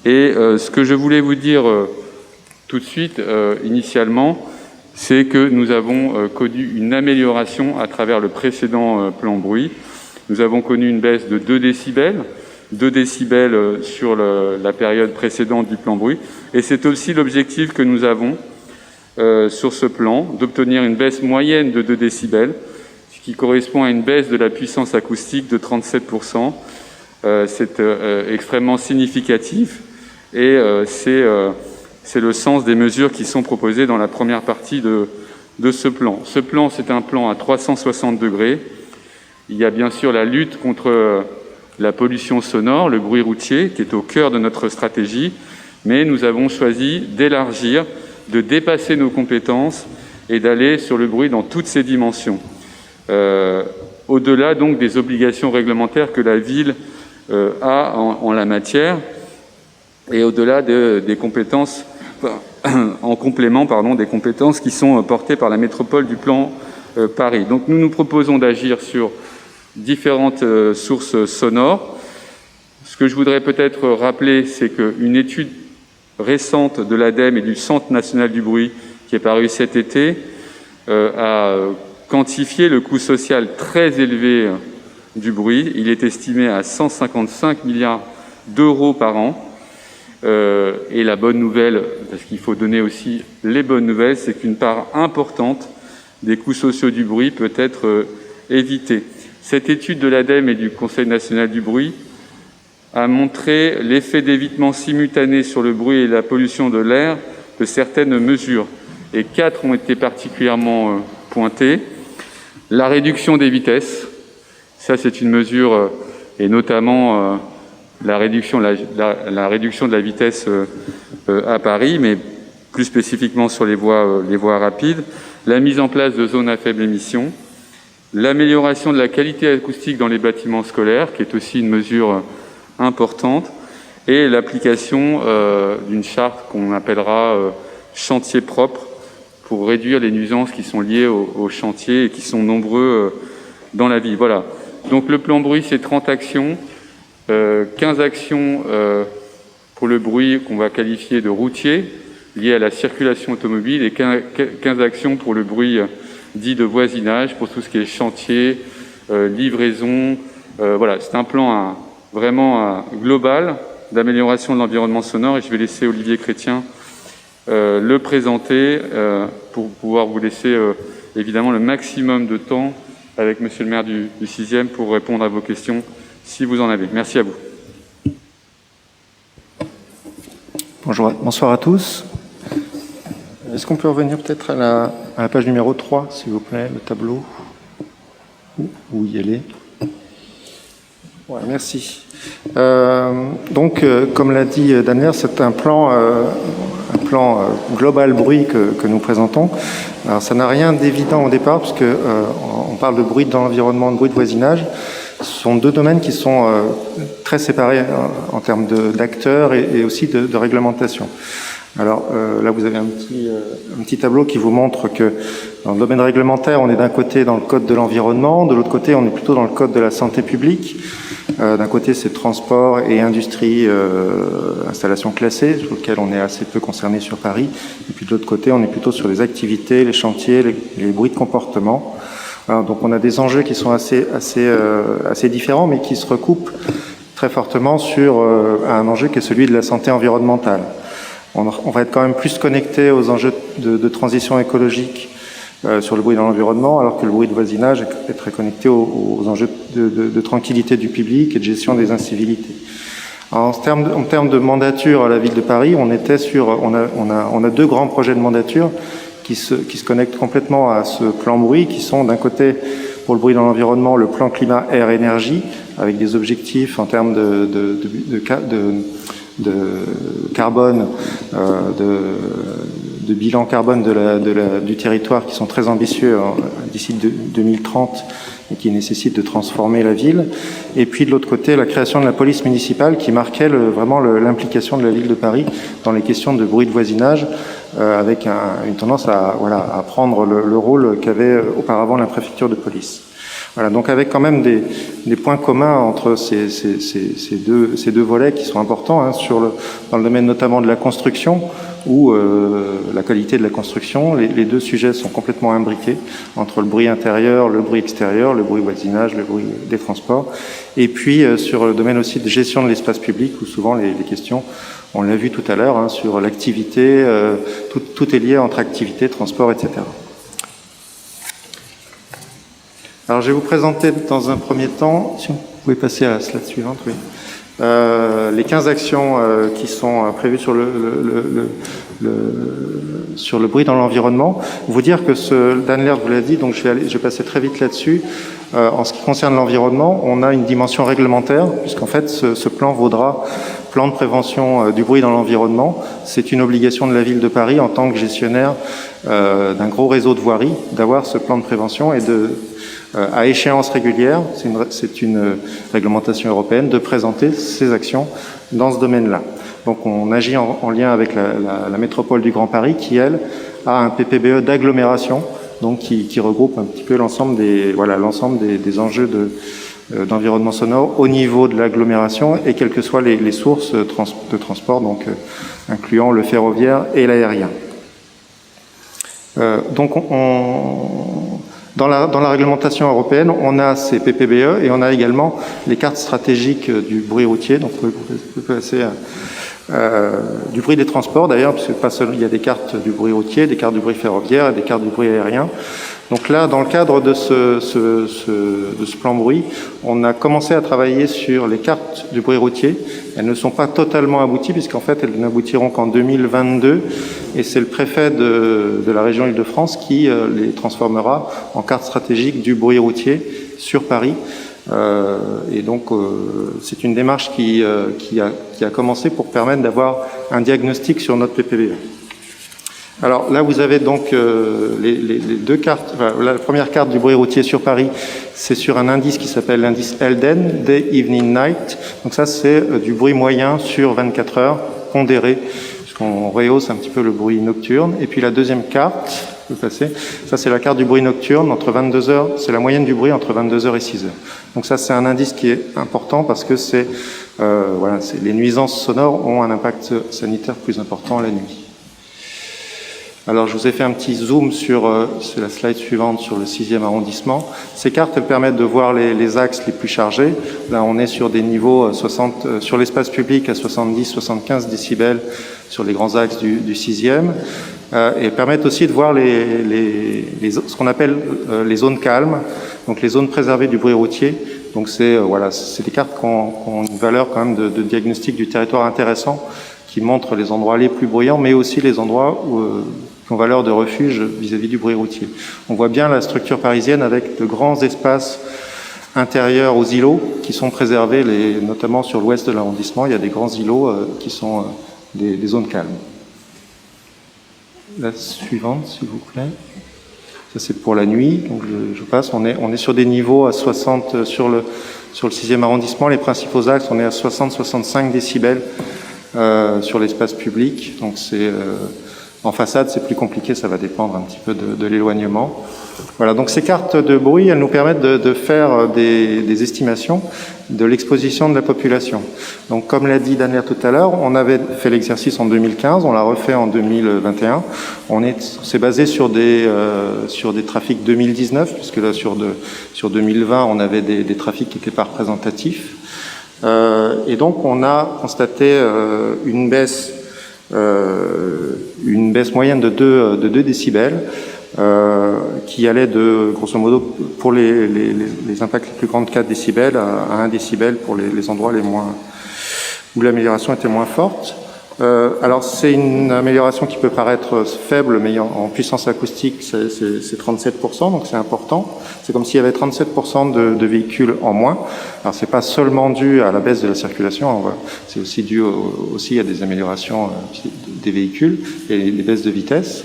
Et ce que je voulais vous dire tout de suite, initialement, c'est que nous avons connu une amélioration à travers le précédent plan bruit. Nous avons connu une baisse de 2 décibels 2 décibels sur la période précédente du plan bruit. Et c'est aussi l'objectif que nous avons sur ce plan, d'obtenir une baisse moyenne de 2 décibels, ce qui correspond à une baisse de la puissance acoustique de 37%. C'est extrêmement significatif et c'est le sens des mesures qui sont proposées dans la première partie de ce plan. Ce plan, c'est un plan à 360 degrés. Il y a bien sûr la lutte contre la pollution sonore, le bruit routier, qui est au cœur de notre stratégie, mais nous avons choisi d'élargir, de dépasser nos compétences et d'aller sur le bruit dans toutes ses dimensions. Au-delà donc des obligations réglementaires que la ville a en la matière et au-delà des compétences, en complément des compétences qui sont portées par la métropole du plan Paris. Donc nous nous proposons d'agir sur différentes sources sonores. Ce que je voudrais peut-être rappeler, c'est qu'une étude récente de l'ADEME et du Centre national du bruit, qui est parue cet été, a quantifié le coût social très élevé du bruit. Il est estimé à 155 milliards d'euros par an. Et la bonne nouvelle, parce qu'il faut donner aussi les bonnes nouvelles, c'est qu'une part importante des coûts sociaux du bruit peut être évitée. Cette étude de l'ADEME et du Conseil national du bruit a montré l'effet d'évitement simultané sur le bruit et la pollution de l'air de certaines mesures. Et 4 ont été particulièrement pointées. La réduction des vitesses, ça c'est une mesure, et notamment la réduction de la vitesse à Paris, mais plus spécifiquement sur les voies rapides. La mise en place de zones à faible émission. L'amélioration de la qualité acoustique dans les bâtiments scolaires, qui est aussi une mesure importante, et l'application d'une charte qu'on appellera chantier propre pour réduire les nuisances qui sont liées au chantier et qui sont nombreux dans la ville. Voilà. Donc le plan bruit, c'est 30 actions, 15 actions pour le bruit qu'on va qualifier de routier, lié à la circulation automobile, et 15 actions pour le bruit dit de voisinage, pour tout ce qui est chantier, livraison. Voilà, c'est un plan vraiment global d'amélioration de l'environnement sonore, et je vais laisser Olivier Chrétien le présenter pour pouvoir vous laisser évidemment le maximum de temps avec Monsieur le maire du 6e pour répondre à vos questions si vous en avez. Merci à vous. Bonsoir à tous. Est-ce qu'on peut revenir peut-être à la page numéro 3, s'il vous plaît, le tableau, où y aller. Ouais, merci. Donc, comme l'a dit Daniel, c'est un plan global bruit que nous présentons. Alors, ça n'a rien d'évident au départ, puisque on parle de bruit dans l'environnement, de bruit de voisinage. Ce sont 2 domaines qui sont très séparés en termes d'acteurs et aussi de réglementation. Alors là, vous avez un petit tableau qui vous montre que dans le domaine réglementaire, on est d'un côté dans le code de l'environnement, de l'autre côté, on est plutôt dans le code de la santé publique. D'un côté, c'est transport et industrie, installations classées, sur lesquelles on est assez peu concerné sur Paris. Et puis de l'autre côté, on est plutôt sur les activités, les chantiers, les bruits de comportement. Alors, donc on a des enjeux qui sont assez différents, mais qui se recoupent très fortement sur un enjeu qui est celui de la santé environnementale. On va être quand même plus connecté aux enjeux de transition écologique sur le bruit dans l'environnement, alors que le bruit de voisinage est très connecté aux enjeux de tranquillité du public et de gestion des incivilités. Alors, en termes de mandature à la ville de Paris, on a 2 grands projets de mandature qui se connectent complètement à ce plan bruit, qui sont d'un côté, pour le bruit dans l'environnement, le plan climat air énergie, avec des objectifs en termes de carbone, de bilan carbone du territoire qui sont très ambitieux d'ici 2030 et qui nécessitent de transformer la ville. Et puis de l'autre côté, la création de la police municipale qui marquait vraiment l'implication de la ville de Paris dans les questions de bruit de voisinage, avec une tendance à prendre le rôle qu'avait auparavant la préfecture de police. Voilà, donc avec quand même des points communs entre ces deux volets qui sont importants, hein, dans le domaine notamment de la construction, où la qualité de la construction, les deux sujets sont complètement imbriqués entre le bruit intérieur, le bruit extérieur, le bruit voisinage, le bruit des transports. Et puis sur le domaine aussi de gestion de l'espace public, où souvent les questions, on l'a vu tout à l'heure, hein, sur l'activité, tout est lié entre activité, transport, etc. Alors je vais vous présenter dans un premier temps, si vous pouvez passer à la slide suivante, oui. Les 15 actions qui sont prévues sur sur le bruit dans l'environnement. Vous dire que Dan Laird vous l'a dit, donc je vais passer très vite là-dessus. En ce qui concerne l'environnement, on a une dimension réglementaire, puisqu'en fait ce plan vaudra plan de prévention du bruit dans l'environnement. C'est une obligation de la ville de Paris en tant que gestionnaire d'un gros réseau de voiries d'avoir ce plan de prévention et à échéance régulière, c'est une réglementation européenne, de présenter ses actions dans ce domaine-là. Donc on agit en lien avec la métropole du Grand Paris qui, elle, a un PPBE d'agglomération, donc qui regroupe un petit peu l'ensemble des enjeux d'environnement sonore au niveau de l'agglomération et quelles que soient les sources de transport, donc incluant le ferroviaire et l'aérien. Donc dans la réglementation européenne, on a ces PPBE et on a également les cartes stratégiques du bruit routier. Donc vous pouvez passer du bruit des transports d'ailleurs, puisque pas seulement il y a des cartes du bruit routier, des cartes du bruit ferroviaire et des cartes du bruit aérien. Donc là, dans le cadre de ce plan bruit, on a commencé à travailler sur les cartes du bruit routier. Elles ne sont pas totalement abouties, puisqu'en fait, elles n'aboutiront qu'en 2022. Et c'est le préfet de la région Île-de-France qui les transformera en cartes stratégiques du bruit routier sur Paris. Et donc, c'est une démarche qui a commencé pour permettre d'avoir un diagnostic sur notre PPBE. Alors là, vous avez donc les deux cartes. Enfin, la première carte du bruit routier sur Paris, c'est sur un indice qui s'appelle l'indice Elden, Day, Evening, Night. Donc ça, c'est du bruit moyen sur 24 heures, pondéré, puisqu'on rehausse un petit peu le bruit nocturne. Et puis la deuxième carte, je peux passer, ça c'est la carte du bruit nocturne, entre 22 heures, c'est la moyenne du bruit entre 22 heures et 6 heures. Donc ça, c'est un indice qui est important parce que les nuisances sonores ont un impact sanitaire plus important la nuit. Alors, je vous ai fait un petit zoom c'est la slide suivante, sur le 6e arrondissement. Ces cartes, elles permettent de voir les axes les plus chargés. Là, on est sur des niveaux sur l'espace public à 70-75 décibels sur les grands axes du 6e. Et permettent aussi de voir ce qu'on appelle les zones calmes, donc les zones préservées du bruit routier. Donc, c'est des cartes qui ont une valeur quand même de diagnostic du territoire intéressant, qui montrent les endroits les plus bruyants, mais aussi les endroits qui ont valeur de refuge vis-à-vis du bruit routier. On voit bien la structure parisienne avec de grands espaces intérieurs aux îlots qui sont préservés, notamment sur l'ouest de l'arrondissement. Il y a des grands îlots qui sont des zones calmes. La suivante, s'il vous plaît. Ça, c'est pour la nuit. Donc je passe. On est sur des niveaux à 60 sur le 6e arrondissement. Les principaux axes, on est à 60-65 décibels sur l'espace public. Donc en façade, c'est plus compliqué, ça va dépendre un petit peu de l'éloignement. Voilà, donc ces cartes de bruit, elles nous permettent de faire des estimations de l'exposition de la population. Donc comme l'a dit Daniel tout à l'heure, on avait fait l'exercice en 2015, on l'a refait en 2021. On s'est basé sur des trafics 2019, puisque là sur 2020, on avait des trafics qui n'étaient pas représentatifs. Et donc on a constaté une baisse moyenne de 2 décibels qui allait de, grosso modo, pour les impacts les plus grands de 4 décibels à 1 décibel pour les endroits où l'amélioration était moins forte. Alors c'est une amélioration qui peut paraître faible, mais en puissance acoustique c'est 37%, donc c'est important. C'est comme s'il y avait 37% de véhicules en moins. Alors c'est pas seulement dû à la baisse de la circulation, c'est aussi dû à des améliorations des véhicules et des baisses de vitesse.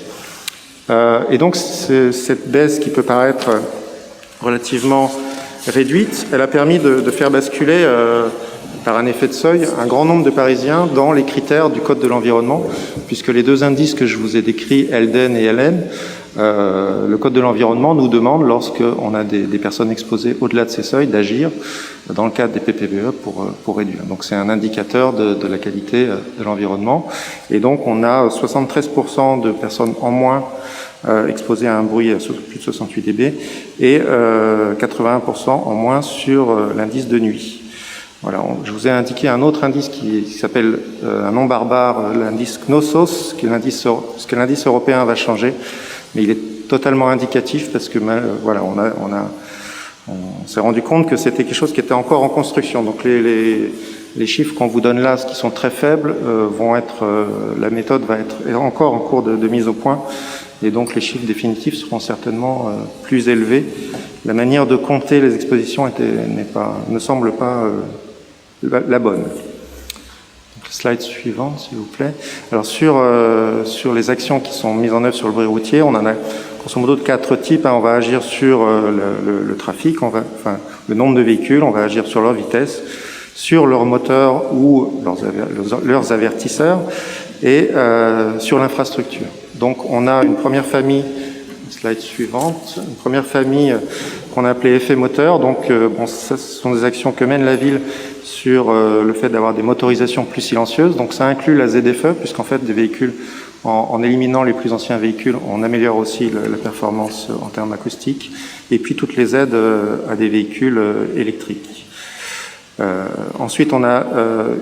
Et donc cette baisse qui peut paraître relativement réduite, elle a permis de faire basculer par un effet de seuil, un grand nombre de Parisiens dans les critères du Code de l'environnement, puisque les deux indices que je vous ai décrits, Elden et Ellen, le Code de l'environnement nous demande, lorsqu'on a des personnes exposées au-delà de ces seuils, d'agir dans le cadre des PPBE pour réduire. Donc c'est un indicateur de la qualité de l'environnement. Et donc on a 73% de personnes en moins exposées à un bruit à plus de 68 dB et 81% en moins sur l'indice de nuit. Voilà, je vous ai indiqué un autre indice qui s'appelle un nom barbare, l'indice Knossos, qui est l'indice européen va changer, mais il est totalement indicatif parce que voilà, on s'est rendu compte que c'était quelque chose qui était encore en construction. Donc les chiffres qu'on vous donne là, qui sont très faibles, la méthode va être encore en cours de mise au point, et donc les chiffres définitifs seront certainement plus élevés. La manière de compter les expositions ne semble pas la bonne. Donc, slide suivant, s'il vous plaît. Alors sur les actions qui sont mises en œuvre sur le bruit routier, on en a grosso modo de 4 types. On va agir sur le trafic, le nombre de véhicules, on va agir sur leur vitesse, sur leur moteur ou leurs avertisseurs, et sur l'infrastructure. Donc on a une première famille, slide suivante, une première famille qu'on a appelée effet moteur. Donc ce sont des actions que mène la ville sur le fait d'avoir des motorisations plus silencieuses. Donc ça inclut la ZFE, puisqu'en fait des véhicules, en éliminant les plus anciens véhicules, on améliore aussi la performance en termes acoustiques, et puis toutes les aides à des véhicules électriques. Ensuite, on a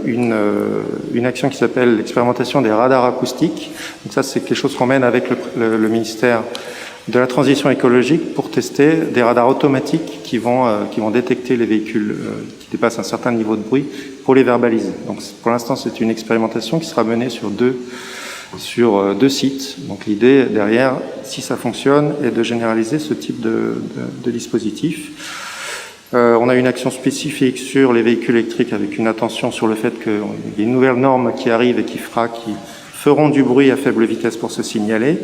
une action qui s'appelle l'expérimentation des radars acoustiques. Donc ça, c'est quelque chose qu'on mène avec le ministère de la transition écologique pour tester des radars automatiques qui vont détecter les véhicules qui dépassent un certain niveau de bruit pour les verbaliser. Donc pour l'instant, c'est une expérimentation qui sera menée sur deux sites. Donc l'idée derrière, si ça fonctionne, est de généraliser ce type de dispositif. On a une action spécifique sur les véhicules électriques avec une attention sur le fait qu'il y a une nouvelle norme qui arrive et qui feront du bruit à faible vitesse pour se signaler.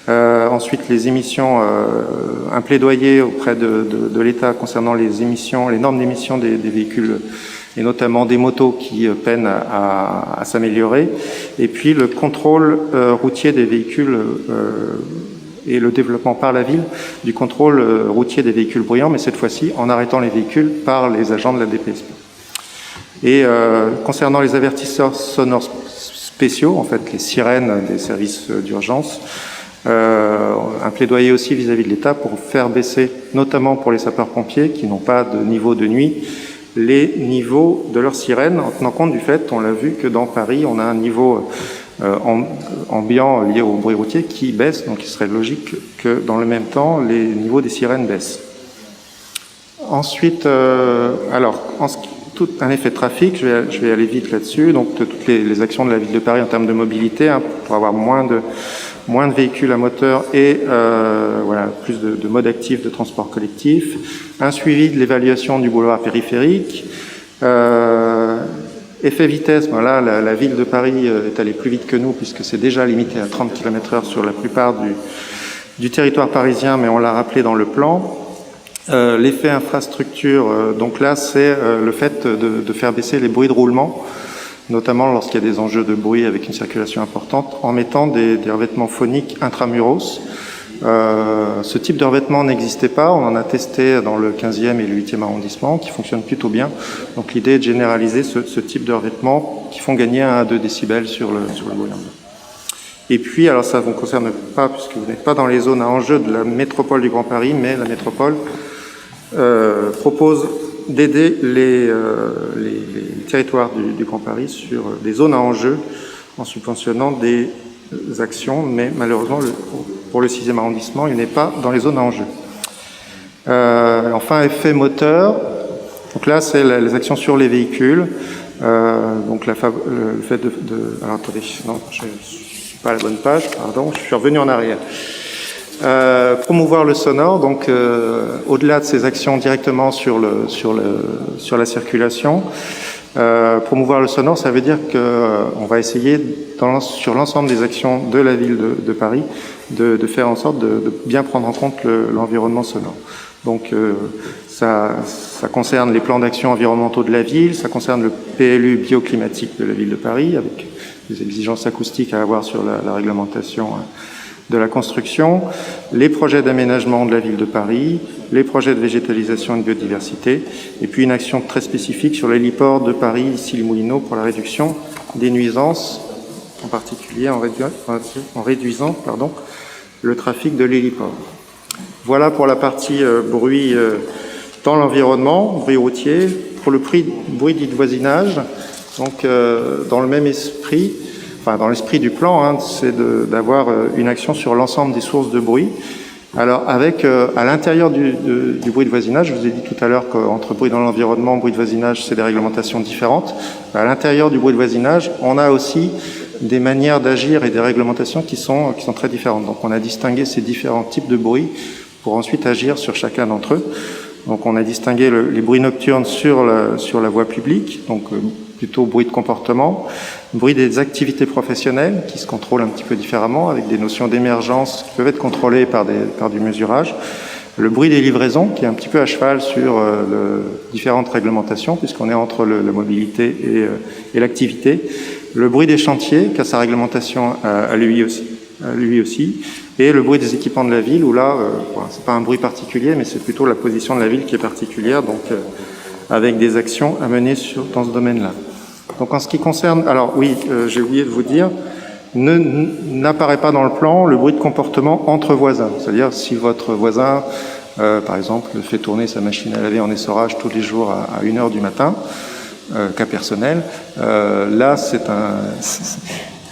Ensuite, les émissions, un plaidoyer auprès de l'État concernant les normes d'émission des véhicules et notamment des motos qui peinent à s'améliorer. Et puis le contrôle routier des véhicules et le développement par la ville du contrôle routier des véhicules bruyants, mais cette fois-ci en arrêtant les véhicules par les agents de la DPSP. Et concernant les avertisseurs sonores spéciaux, en fait les sirènes des services d'urgence, un plaidoyer aussi vis-à-vis de l'État pour faire baisser, notamment pour les sapeurs-pompiers qui n'ont pas de niveau de nuit, les niveaux de leurs sirènes, en tenant compte du fait, on l'a vu, que dans Paris, on a un niveau ambiant lié au bruit routier qui baisse, donc il serait logique que dans le même temps, les niveaux des sirènes baissent. Ensuite, un effet de trafic, je vais aller vite là-dessus, donc toutes les actions de la ville de Paris en termes de mobilité, pour avoir moins de véhicules à moteur et plus de modes actifs de transport collectif, un suivi de l'évaluation du boulevard périphérique, effet vitesse, la ville de Paris est allée plus vite que nous puisque c'est déjà limité à 30 km/h sur la plupart du territoire parisien, mais on l'a rappelé dans le plan. L'effet infrastructure, donc là c'est le fait de faire baisser les bruits de roulement, notamment lorsqu'il y a des enjeux de bruit avec une circulation importante, en mettant des revêtements phoniques intramuros. Ce type de revêtement n'existait pas, on en a testé dans le 15e et le 8e arrondissement, qui fonctionne plutôt bien. Donc l'idée est de généraliser ce type de revêtement qui font gagner 1 à 2 décibels sur le bruit ambiant. Et puis, alors ça ne vous concerne pas, puisque vous n'êtes pas dans les zones à enjeu de la métropole du Grand Paris, mais la métropole propose d'aider les territoires du Grand Paris sur des zones à enjeu en subventionnant des actions, mais malheureusement, pour le 6e arrondissement, il n'est pas dans les zones à enjeu. Enfin, effet moteur. Donc là, c'est les actions sur les véhicules. Donc le fait de... Alors attendez, non, je ne suis pas à la bonne page, pardon, je suis revenu en arrière. Promouvoir le sonore, donc au-delà de ces actions directement sur la circulation, promouvoir le sonore, ça veut dire qu'on va essayer sur l'ensemble des actions de la ville de Paris de faire en sorte de bien prendre en compte l'environnement sonore. Donc ça concerne les plans d'action environnementaux de la ville, ça concerne le PLU bioclimatique de la ville de Paris avec des exigences acoustiques à avoir sur la réglementation de la construction, les projets d'aménagement de la ville de Paris, les projets de végétalisation et de biodiversité, et puis une action très spécifique sur l'héliport de Paris, ici les Moulineaux, pour la réduction des nuisances, en particulier en réduisant le trafic de l'héliport. Voilà pour la partie bruit dans l'environnement, bruit routier. Pour le bruit dit de voisinage, donc dans le même esprit, enfin dans l'esprit du plan, c'est d'avoir une action sur l'ensemble des sources de bruit. Alors avec à l'intérieur du bruit de voisinage, je vous ai dit tout à l'heure qu'entre bruit dans l'environnement, bruit de voisinage, c'est des réglementations différentes. À l'intérieur du bruit de voisinage, on a aussi des manières d'agir et des réglementations qui sont très différentes. Donc on a distingué ces différents types de bruit pour ensuite agir sur chacun d'entre eux. Donc on a distingué les bruits nocturnes sur la voie publique, donc plutôt bruit de comportement, bruit des activités professionnelles qui se contrôlent un petit peu différemment avec des notions d'émergence qui peuvent être contrôlées par du mesurage, le bruit des livraisons qui est un petit peu à cheval sur différentes réglementations puisqu'on est entre la mobilité et l'activité, le bruit des chantiers qui a sa réglementation à lui aussi, et le bruit des équipements de la ville où là, c'est pas un bruit particulier mais c'est plutôt la position de la ville qui est particulière, donc avec des actions à mener dans ce domaine-là. Donc en ce qui concerne, alors oui, j'ai oublié de vous dire, n'apparaît pas dans le plan le bruit de comportement entre voisins. C'est-à-dire si votre voisin, par exemple, fait tourner sa machine à laver en essorage tous les jours à 1h du matin, cas personnel, là c'est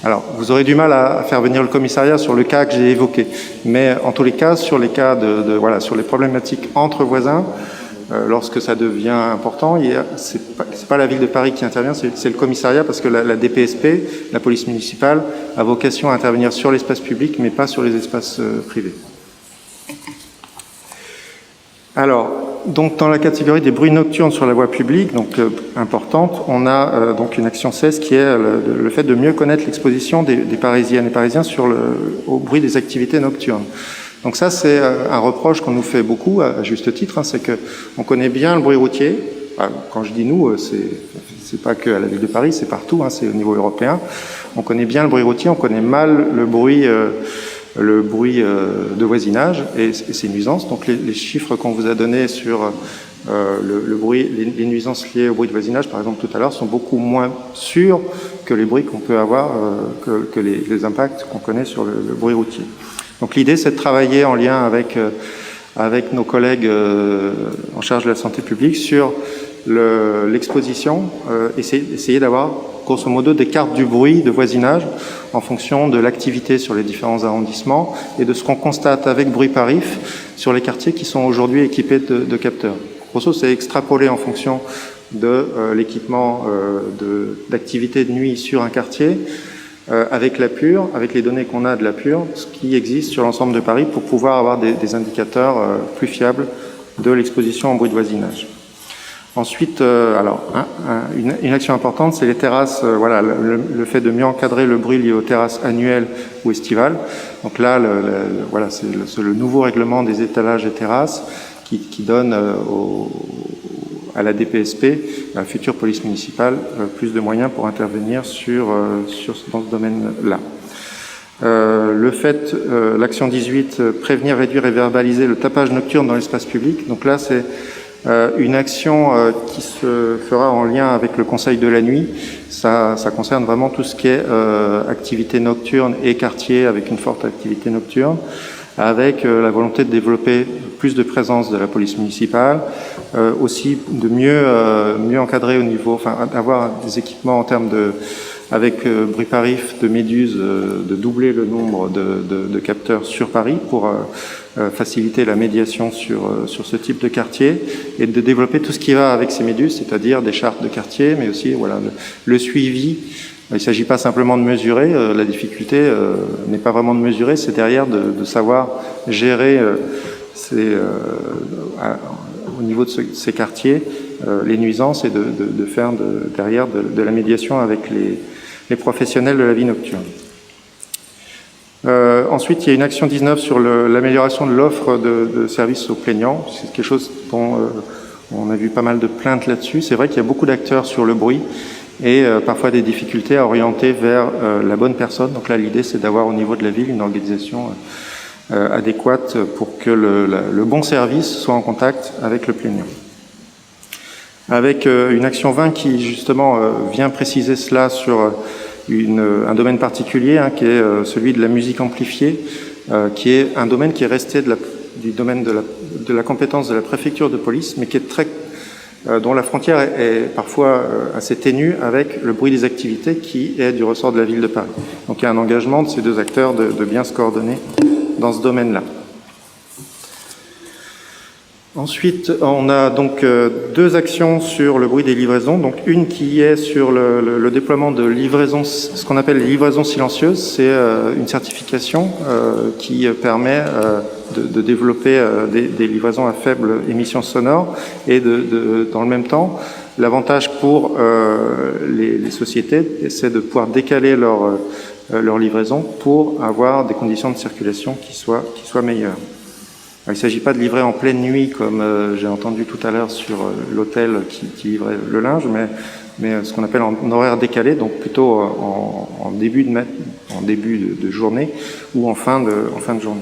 alors, vous aurez du mal à faire venir le commissariat sur le cas que j'ai évoqué. Mais en tous les cas, sur les cas sur les problématiques entre voisins, lorsque ça devient important, c'est pas la ville de Paris qui intervient, c'est le commissariat parce que la DPSP, la police municipale, a vocation à intervenir sur l'espace public mais pas sur les espaces privés. Alors, donc dans la catégorie des bruits nocturnes sur la voie publique, donc importante, on a donc une action 16 qui est le fait de mieux connaître l'exposition des Parisiennes et Parisiens au bruit des activités nocturnes. Donc ça, c'est un reproche qu'on nous fait beaucoup, à juste titre, c'est qu'on connaît bien le bruit routier. Quand je dis nous, c'est pas que à la ville de Paris, c'est partout, c'est au niveau européen. On connaît bien le bruit routier, on connaît mal le bruit de voisinage et ses nuisances. Donc les chiffres qu'on vous a donnés sur le bruit, les nuisances liées au bruit de voisinage, par exemple tout à l'heure, sont beaucoup moins sûrs que les bruits qu'on peut avoir, que les impacts qu'on connaît sur le bruit routier. Donc l'idée, c'est de travailler en lien avec nos collègues en charge de la santé publique sur l'exposition, essayer d'avoir grosso modo des cartes du bruit de voisinage en fonction de l'activité sur les différents arrondissements et de ce qu'on constate avec Bruit Parif sur les quartiers qui sont aujourd'hui équipés de capteurs. Grosso, c'est extrapolé en fonction de l'équipement d'activité de nuit sur un quartier, avec la PUR, avec les données qu'on a de la PUR, ce qui existe sur l'ensemble de Paris pour pouvoir avoir des indicateurs plus fiables de l'exposition en bruit de voisinage. Ensuite, une action importante, c'est les terrasses, le fait de mieux encadrer le bruit lié aux terrasses annuelles ou estivales. Donc là, c'est le nouveau règlement des étalages et terrasses qui donne à la DPSP, à la future police municipale, plus de moyens pour intervenir dans ce domaine-là. L'action 18, prévenir, réduire et verbaliser le tapage nocturne dans l'espace public. Donc là, c'est une action qui se fera en lien avec le Conseil de la nuit. Ça concerne vraiment tout ce qui est activité nocturne et quartier avec une forte activité nocturne, avec la volonté de développer plus de présence de la police municipale, aussi de mieux encadrer au niveau, d'avoir des équipements en termes avec Bruit Parif de Méduse, de doubler le nombre de capteurs sur Paris pour faciliter la médiation sur ce type de quartier et de développer tout ce qui va avec ces Méduses, c'est-à-dire des chartes de quartier, mais aussi le suivi. Il ne s'agit pas simplement de mesurer, la difficulté n'est pas vraiment de mesurer, c'est derrière de savoir gérer au niveau de ces quartiers les nuisances et de faire derrière de la médiation avec les professionnels de la vie nocturne. Ensuite, il y a une action 19 sur l'amélioration de l'offre de services aux plaignants. C'est quelque chose dont on a vu pas mal de plaintes là-dessus. C'est vrai qu'il y a beaucoup d'acteurs sur le bruit et parfois des difficultés à orienter vers la bonne personne. Donc là, l'idée, c'est d'avoir au niveau de la ville une organisation adéquate pour que le bon service soit en contact avec le plaignant. Avec une action 20 qui, justement, vient préciser cela sur un domaine particulier, qui est celui de la musique amplifiée, qui est un domaine qui est resté du domaine de la compétence de la préfecture de police, mais qui est dont la frontière est parfois assez ténue avec le bruit des activités qui est du ressort de la ville de Paris. Donc il y a un engagement de ces deux acteurs de bien se coordonner dans ce domaine-là. Ensuite, on a donc deux actions sur le bruit des livraisons. Donc une qui est sur le déploiement de livraisons, ce qu'on appelle les livraisons silencieuses. C'est une certification qui permet de développer des livraisons à faible émission sonore et dans le même temps, l'avantage pour les sociétés, c'est de pouvoir décaler leur livraison pour avoir des conditions de circulation qui soient meilleures. Alors, il ne s'agit pas de livrer en pleine nuit comme j'ai entendu tout à l'heure sur l'hôtel qui livrait le linge, mais ce qu'on appelle en horaire décalé, donc plutôt en début de journée ou en fin de journée.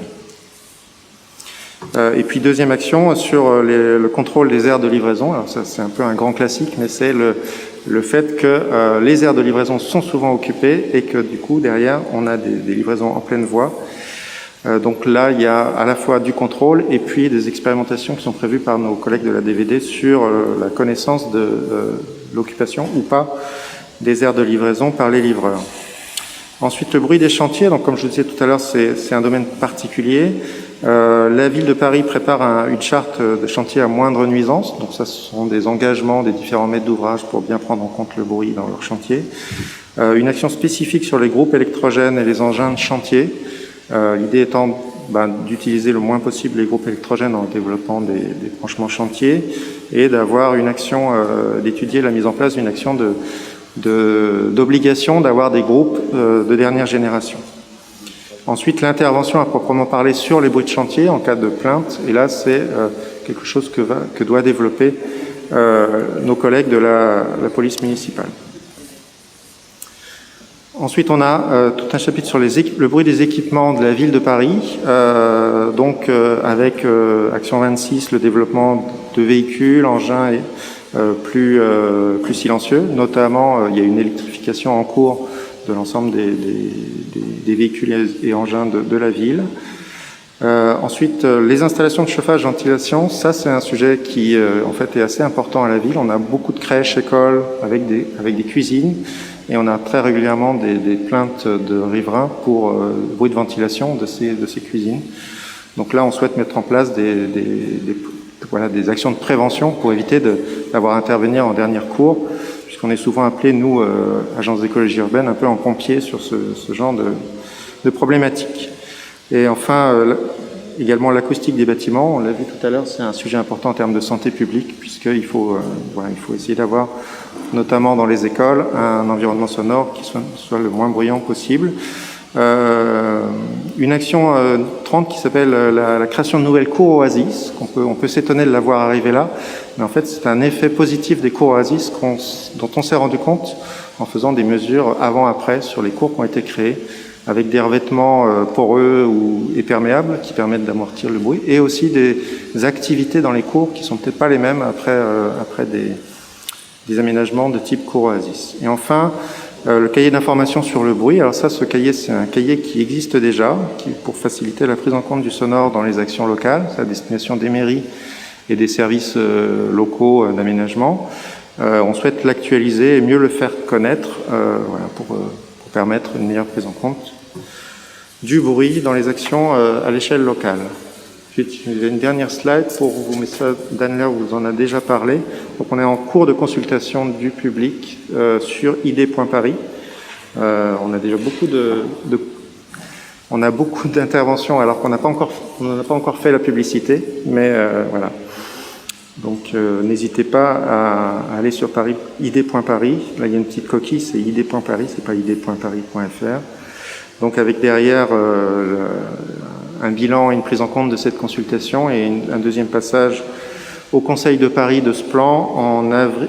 Et puis deuxième action sur le contrôle des aires de livraison. Alors ça c'est un peu un grand classique, mais c'est le fait que les aires de livraison sont souvent occupées et que du coup derrière on a des livraisons en pleine voie. Donc là, il y a à la fois du contrôle et puis des expérimentations qui sont prévues par nos collègues de la DVD sur la connaissance de l'occupation ou pas des aires de livraison par les livreurs. Ensuite, le bruit des chantiers. Donc, comme je vous disais tout à l'heure, c'est un domaine particulier. La ville de Paris prépare une charte de chantier à moindre nuisance. Donc, ça, ce sont des engagements des différents maîtres d'ouvrage pour bien prendre en compte le bruit dans leur chantier. Une action spécifique sur les groupes électrogènes et les engins de chantier. L'idée étant d'utiliser le moins possible les groupes électrogènes en développant des branchements chantiers et d'avoir une action, d'étudier la mise en place d'une action d'obligation d'avoir des groupes de dernière génération. Ensuite, l'intervention à proprement parler sur les bruits de chantier en cas de plainte, et là c'est quelque chose que doit développer nos collègues de la police municipale. Ensuite, on a tout un chapitre sur le bruit des équipements de la ville de Paris, avec Action 26, le développement de véhicules, engins plus silencieux. Notamment, il y a une électrification en cours de l'ensemble des véhicules et engins de la ville. Ensuite, les installations de chauffage, ventilation, ça c'est un sujet qui en fait est assez important à la ville. On a beaucoup de crèches, écoles avec des cuisines. Et on a très régulièrement des plaintes de riverains pour bruit de ventilation de ces cuisines. Donc là, on souhaite mettre en place des actions de prévention pour éviter d'avoir à intervenir en dernier recours, puisqu'on est souvent appelé, nous, agences d'écologie urbaine, un peu en pompier sur ce genre de problématiques. Et enfin, également l'acoustique des bâtiments, on l'a vu tout à l'heure, c'est un sujet important en termes de santé publique, puisqu'il faut essayer d'avoir, notamment dans les écoles, un environnement sonore qui soit le moins bruyant possible. Une action 30 qui s'appelle la création de nouvelles cours oasis. On peut s'étonner de la voir arriver là, mais en fait c'est un effet positif des cours oasis dont on s'est rendu compte en faisant des mesures avant-après sur les cours qui ont été créés, avec des revêtements poreux et perméables qui permettent d'amortir le bruit, et aussi des activités dans les cours qui sont peut-être pas les mêmes après des aménagements de type cours oasis. Et enfin, le cahier d'information sur le bruit. Alors ça, ce cahier, c'est un cahier qui existe déjà, pour faciliter la prise en compte du sonore dans les actions locales. C'est à destination des mairies et des services locaux d'aménagement. On souhaite l'actualiser et mieux le faire connaître, pour permettre une meilleure prise en compte du bruit dans les actions à l'échelle locale. J'ai une dernière slide pour vous mettre ça. Danler vous en a déjà parlé. Donc on est en cours de consultation du public sur id.paris. On a déjà beaucoup d'interventions alors qu'on n'a pas encore fait la publicité, mais voilà. Donc n'hésitez pas à aller sur id.paris. Là il y a une petite coquille, c'est id.paris, c'est pas id.paris.fr. Donc avec derrière un bilan et une prise en compte de cette consultation et un deuxième passage au Conseil de Paris de ce plan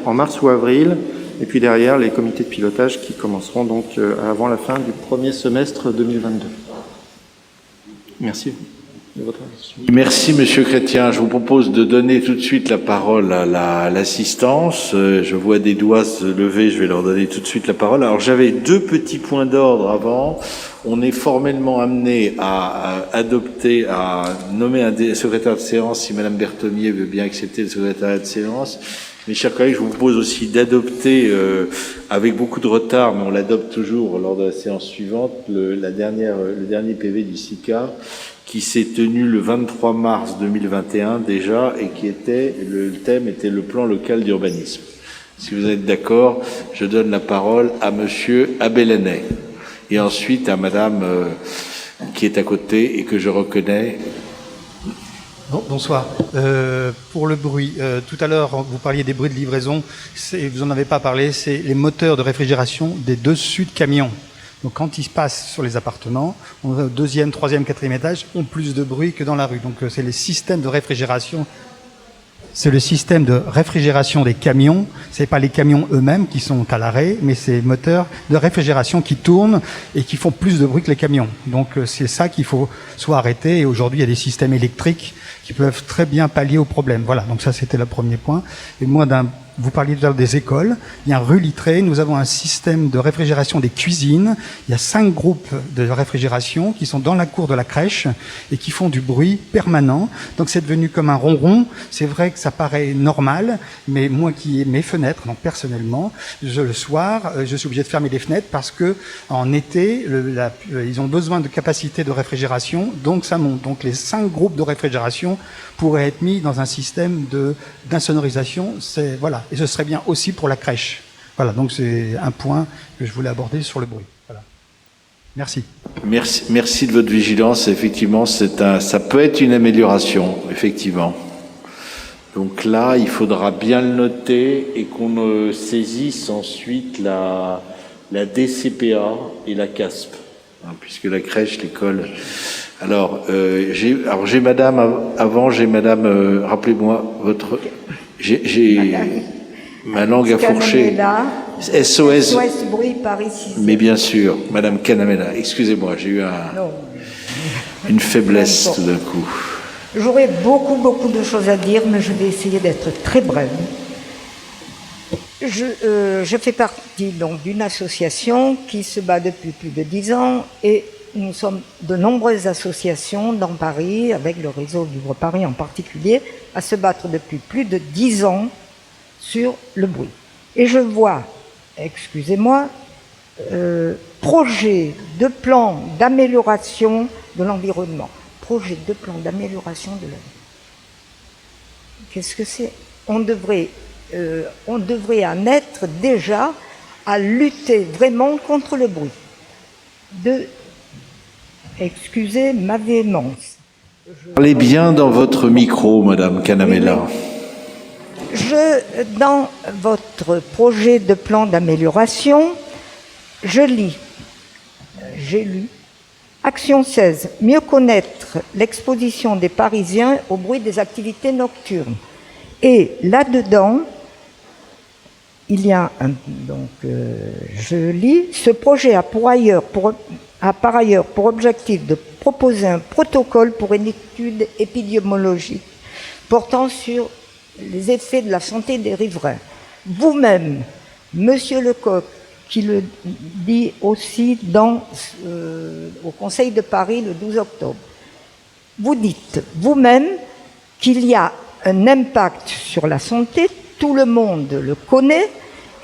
en mars ou avril Et puis derrière, les comités de pilotage qui commenceront donc avant la fin du premier semestre 2022. Merci de votre attention. Merci, Monsieur Chrétien. Je vous propose de donner tout de suite la parole à l'assistance. Je vois des doigts se lever, je vais leur donner tout de suite la parole. Alors, j'avais 2 petits points d'ordre avant. On est formellement amené à nommer un secrétaire de séance, si Madame Berthomier veut bien accepter le secrétariat de séance. Mes chers collègues, je vous propose aussi d'adopter, avec beaucoup de retard, mais on l'adopte toujours lors de la séance suivante, le dernier PV du SICA, qui s'est tenu le 23 mars 2021 déjà, et le thème était le plan local d'urbanisme. Si vous êtes d'accord, je donne la parole à Monsieur Abélanet, et ensuite à Madame qui est à côté et que je reconnais. Bonsoir. Pour le bruit, tout à l'heure, vous parliez des bruits de livraison, vous n'en avez pas parlé, c'est les moteurs de réfrigération des dessus de camions. Donc quand ils se passent sur les appartements, on va au 2e, 3e, 4e étage, ont plus de bruit que dans la rue. Donc c'est les systèmes de réfrigération. C'est le système de réfrigération des camions. C'est pas les camions eux-mêmes qui sont à l'arrêt, mais c'est les moteurs de réfrigération qui tournent et qui font plus de bruit que les camions. Donc c'est ça qu'il faut soit arrêter. Et aujourd'hui, il y a des systèmes électriques qui peuvent très bien pallier au problème. Voilà. Donc ça, c'était le premier point. Et moi, vous parliez tout à l'heure des écoles. Il y a un rue Littré. Nous avons un système de réfrigération des cuisines. Il y a 5 groupes de réfrigération qui sont dans la cour de la crèche et qui font du bruit permanent. Donc c'est devenu comme un ronron. C'est vrai que ça paraît normal, mais moi qui ai mes fenêtres, donc personnellement, le soir, je suis obligé de fermer les fenêtres parce que en été, ils ont besoin de capacité de réfrigération, donc ça monte. Donc les 5 groupes de réfrigération pourraient être mis dans un système d'insonorisation. Voilà. Et ce serait bien aussi pour la crèche. Voilà, donc c'est un point que je voulais aborder sur le bruit. Voilà. Merci. Merci de votre vigilance. Effectivement, ça peut être une amélioration, effectivement. Donc là, il faudra bien le noter et qu'on saisisse ensuite la DCPA et la CASP, hein, puisque la crèche, l'école. Alors, j'ai Madame avant, j'ai Madame. Rappelez-moi votre. J'ai ma langue a fourché. SOS Bruit Paris 6. Mais bien sûr, Madame Canamela. Excusez-moi, j'ai eu une faiblesse tout d'un coup. J'aurais beaucoup de choses à dire, mais je vais essayer d'être très brève. Je fais partie donc d'une association qui se bat depuis plus de 10 ans et nous sommes de nombreuses associations dans Paris, avec le réseau Vivre Paris en particulier, à se battre depuis plus de 10 ans sur le bruit. Et je vois, excusez-moi, projet de plan d'amélioration de l'environnement. Projet de plan d'amélioration de la vie. Qu'est-ce que c'est ? On devrait en être déjà à lutter vraiment contre le bruit. Excusez ma véhémence. Parlez bien dans votre micro, Madame Canamela. Dans votre projet de plan d'amélioration, j'ai lu Action 16, mieux connaître l'exposition des Parisiens au bruit des activités nocturnes. Et là-dedans, il y a je lis, ce projet a par ailleurs pour objectif de proposer un protocole pour une étude épidémiologique portant sur les effets de la santé des riverains. Vous-même, Monsieur Lecoq, qui le dit aussi au Conseil de Paris le 12 octobre, vous dites vous-même qu'il y a un impact sur la santé, tout le monde le connaît,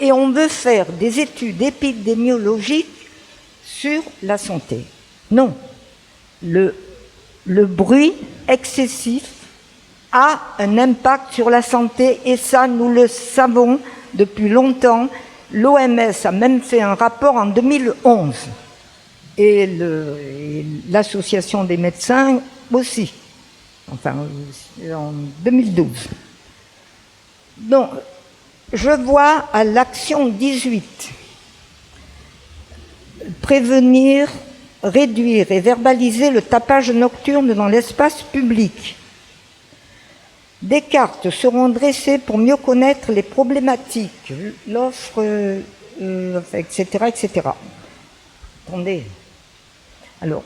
et on veut faire des études épidémiologiques sur la santé. Non, le bruit excessif a un impact sur la santé et ça, nous le savons depuis longtemps. L'OMS a même fait un rapport en 2011 et l'Association des médecins aussi, enfin en 2012. Donc, je vois à l'action 18 prévenir, réduire et verbaliser le tapage nocturne dans l'espace public. Des cartes seront dressées pour mieux connaître les problématiques, l'offre, etc., etc. Attendez. Alors,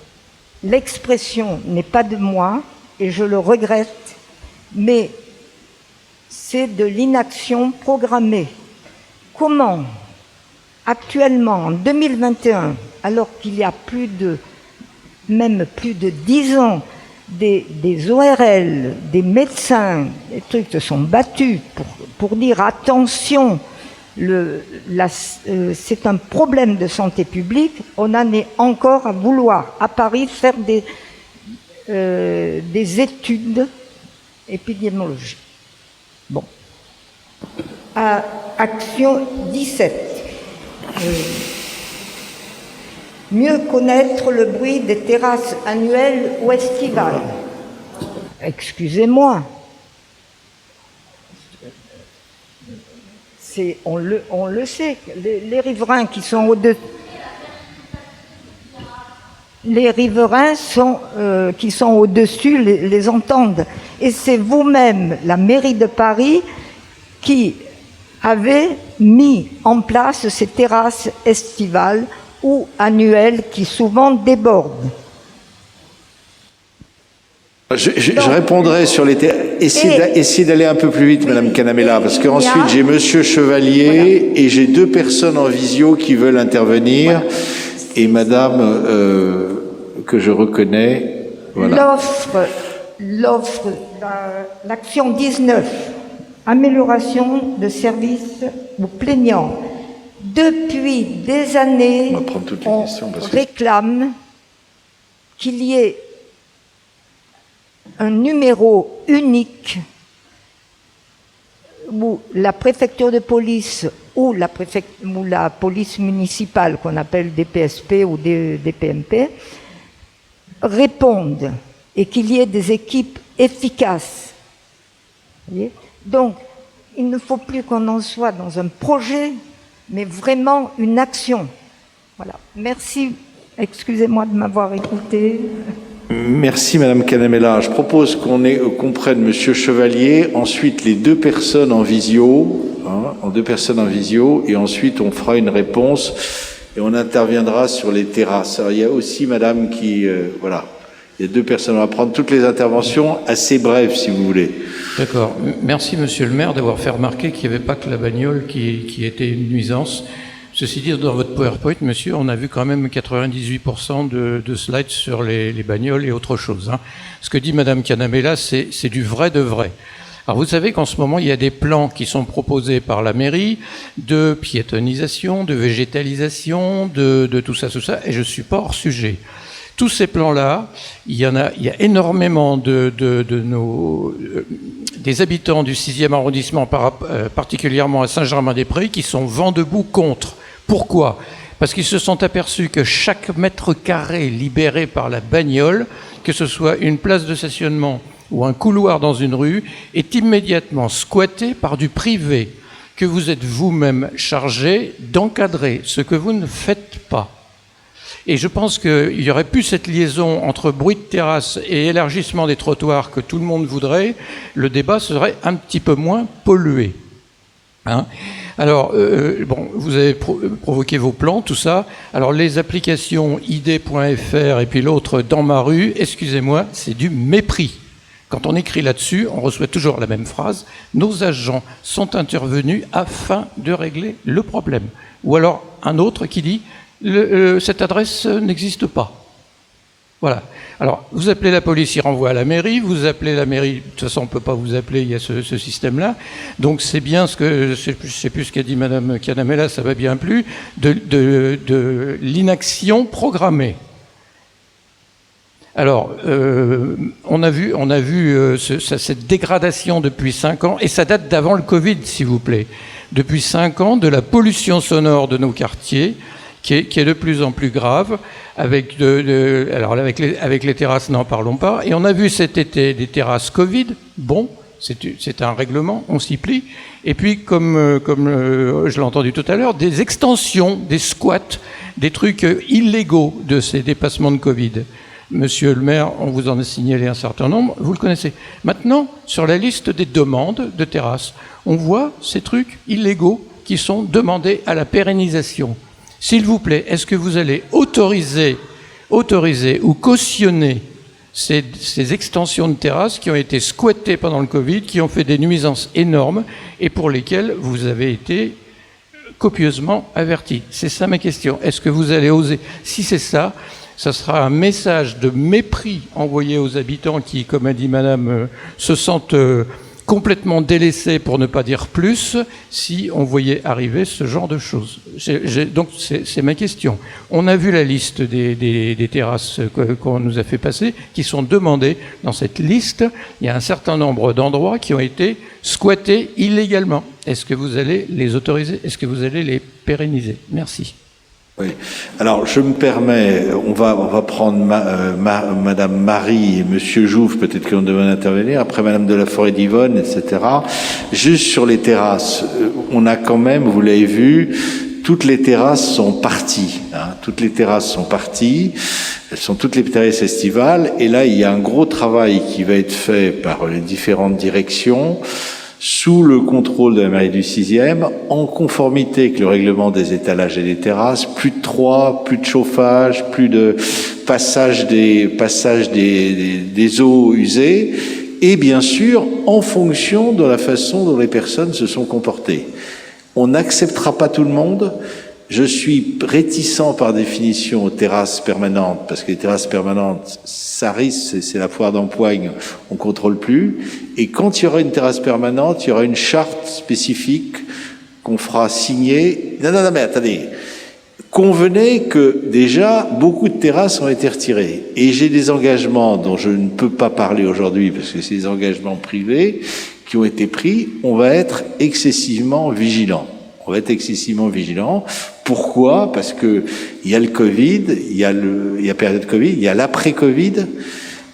l'expression n'est pas de moi, et je le regrette, mais c'est de l'inaction programmée. Comment, actuellement, en 2021, alors qu'il y a même plus de 10 ans, des ORL, des médecins, des trucs se sont battus pour dire attention, c'est un problème de santé publique, on en est encore à vouloir, à Paris, faire des études épidémiologiques. Bon. Action 17. Mieux connaître le bruit des terrasses annuelles ou estivales. Excusez-moi. On le sait, les riverains qui sont au-dessus. Les riverains qui sont au-dessus les entendent. Et c'est vous-même, la mairie de Paris, qui avez mis en place ces terrasses estivales ou annuelles qui souvent débordent. Je répondrai sur les essayez d'aller un peu plus vite, Madame Canamela, parce qu'ensuite j'ai Monsieur Chevalier et j'ai 2 personnes en visio qui veulent intervenir et Madame que je reconnais. Voilà. L'offre, l'action 19, amélioration de services aux plaignants. Depuis des années, on réclame qu'il y ait un numéro unique où la préfecture de police ou la police municipale, qu'on appelle des PSP ou des PMP, répondent et qu'il y ait des équipes efficaces. Vous voyez ? Donc, il ne faut plus qu'on en soit dans un projet, mais vraiment une action. Voilà. Merci. Excusez-moi de m'avoir écouté. Merci Madame Canamela. Je propose qu'on prenne Monsieur Chevalier, ensuite les 2 personnes en visio, et ensuite on fera une réponse et on interviendra sur les terrasses. Alors, il y a aussi Madame qui, voilà, il y a 2 personnes. On va prendre toutes les interventions assez brèves, si vous voulez. D'accord. Merci Monsieur le maire d'avoir fait remarquer qu'il n'y avait pas que la bagnole qui était une nuisance. Ceci dit, dans votre PowerPoint, monsieur, on a vu quand même 98% de slides sur les bagnoles et autre chose. Hein. Ce que dit Madame Canamela, c'est du vrai de vrai. Alors vous savez qu'en ce moment, il y a des plans qui sont proposés par la mairie de piétonisation, de végétalisation, de tout ça, et je suis pas hors sujet. Tous ces plans-là, il y a énormément des habitants du 6e arrondissement, particulièrement à Saint-Germain-des-Prés, qui sont vent debout contre. Pourquoi ? Parce qu'ils se sont aperçus que chaque mètre carré libéré par la bagnole, que ce soit une place de stationnement ou un couloir dans une rue, est immédiatement squatté par du privé, que vous êtes vous-même chargé d'encadrer, ce que vous ne faites pas. Et je pense qu'il y aurait plus cette liaison entre bruit de terrasse et élargissement des trottoirs que tout le monde voudrait, le débat serait un petit peu moins pollué. Hein ? Alors, bon, vous avez provoqué vos plans, tout ça. Alors, les applications id.fr et puis l'autre dans ma rue, excusez-moi, c'est du mépris. Quand on écrit là-dessus, on reçoit toujours la même phrase. Nos agents sont intervenus afin de régler le problème. Ou alors, un autre qui dit, cette adresse n'existe pas. Voilà. Alors, vous appelez la police, il renvoie à la mairie. Vous appelez la mairie, de toute façon, on ne peut pas vous appeler, il y a ce système-là. Donc, c'est bien je sais plus ce qu'a dit Madame Canamela, ça va bien plus, de l'inaction programmée. Alors, on a vu cette dégradation depuis 5 ans, et ça date d'avant le Covid, s'il vous plaît. Depuis 5 ans, de la pollution sonore de nos quartiers, qui est de plus en plus grave, avec les terrasses, n'en parlons pas. Et on a vu cet été des terrasses Covid. Bon, c'est un règlement, on s'y plie. Et puis, comme je l'ai entendu tout à l'heure, des extensions, des squats, des trucs illégaux de ces dépassements de Covid. Monsieur le maire, on vous en a signalé un certain nombre, vous le connaissez. Maintenant, sur la liste des demandes de terrasses, on voit ces trucs illégaux qui sont demandés à la pérennisation. S'il vous plaît, est-ce que vous allez autoriser ou cautionner ces extensions de terrasses qui ont été squattées pendant le Covid, qui ont fait des nuisances énormes et pour lesquelles vous avez été copieusement avertis? C'est ça ma question. Est-ce que vous allez oser? Si c'est ça, ça sera un message de mépris envoyé aux habitants qui, comme a dit madame, se sentent complètement délaissés, pour ne pas dire plus, si on voyait arriver ce genre de choses. Donc c'est ma question. On a vu la liste des terrasses qu'on nous a fait passer, qui sont demandées. Dans cette liste, il y a un certain nombre d'endroits qui ont été squattés illégalement. Est-ce que vous allez les autoriser? Est-ce que vous allez les pérenniser? Merci. Oui. Alors, je me permets, on va prendre Madame Marie et Monsieur Jouve, peut-être qu'on devrait intervenir, après Madame de la Forêt-d'Yvonne, etc. Juste sur les terrasses, on a quand même, vous l'avez vu, toutes les terrasses sont parties. Hein, toutes les terrasses sont parties. Elles sont toutes les terrasses estivales. Et là, il y a un gros travail qui va être fait par les différentes directions, sous le contrôle de la mairie du 6e, en conformité avec le règlement des étalages et des terrasses, plus de 3, plus de chauffage, plus de passage des eaux usées, et bien sûr, en fonction de la façon dont les personnes se sont comportées. On n'acceptera pas tout le monde. Je suis réticent par définition aux terrasses permanentes, parce que les terrasses permanentes, ça risque, c'est la foire d'empoigne, on contrôle plus. Et quand il y aura une terrasse permanente, il y aura une charte spécifique qu'on fera signer. Non, mais attendez. Convenez que déjà, beaucoup de terrasses ont été retirées. Et j'ai des engagements dont je ne peux pas parler aujourd'hui, parce que c'est des engagements privés qui ont été pris. On va être excessivement vigilants. Pourquoi? Parce que il y a le Covid, il y a période Covid, il y a l'après-Covid,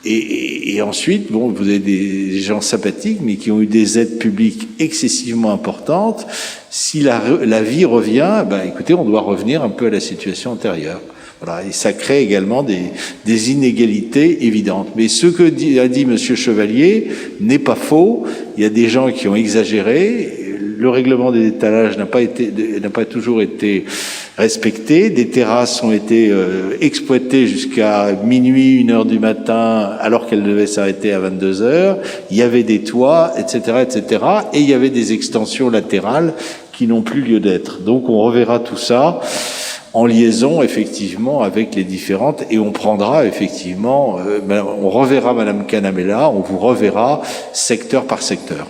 et ensuite, bon, vous avez des gens sympathiques, mais qui ont eu des aides publiques excessivement importantes. Si la vie revient, écoutez, on doit revenir un peu à la situation antérieure. Voilà, et ça crée également des inégalités évidentes. Mais ce que a dit Monsieur Chevalier n'est pas faux. Il y a des gens qui ont exagéré. Le règlement des étalages n'a pas toujours été respecté. Des terrasses ont été exploitées jusqu'à minuit, 1h du matin, alors qu'elles devaient s'arrêter à 22h. Il y avait des toits, etc., etc. Et il y avait des extensions latérales qui n'ont plus lieu d'être. Donc on reverra tout ça en liaison effectivement avec les différentes, et on prendra effectivement, on reverra Madame Canamella, on vous reverra secteur par secteur.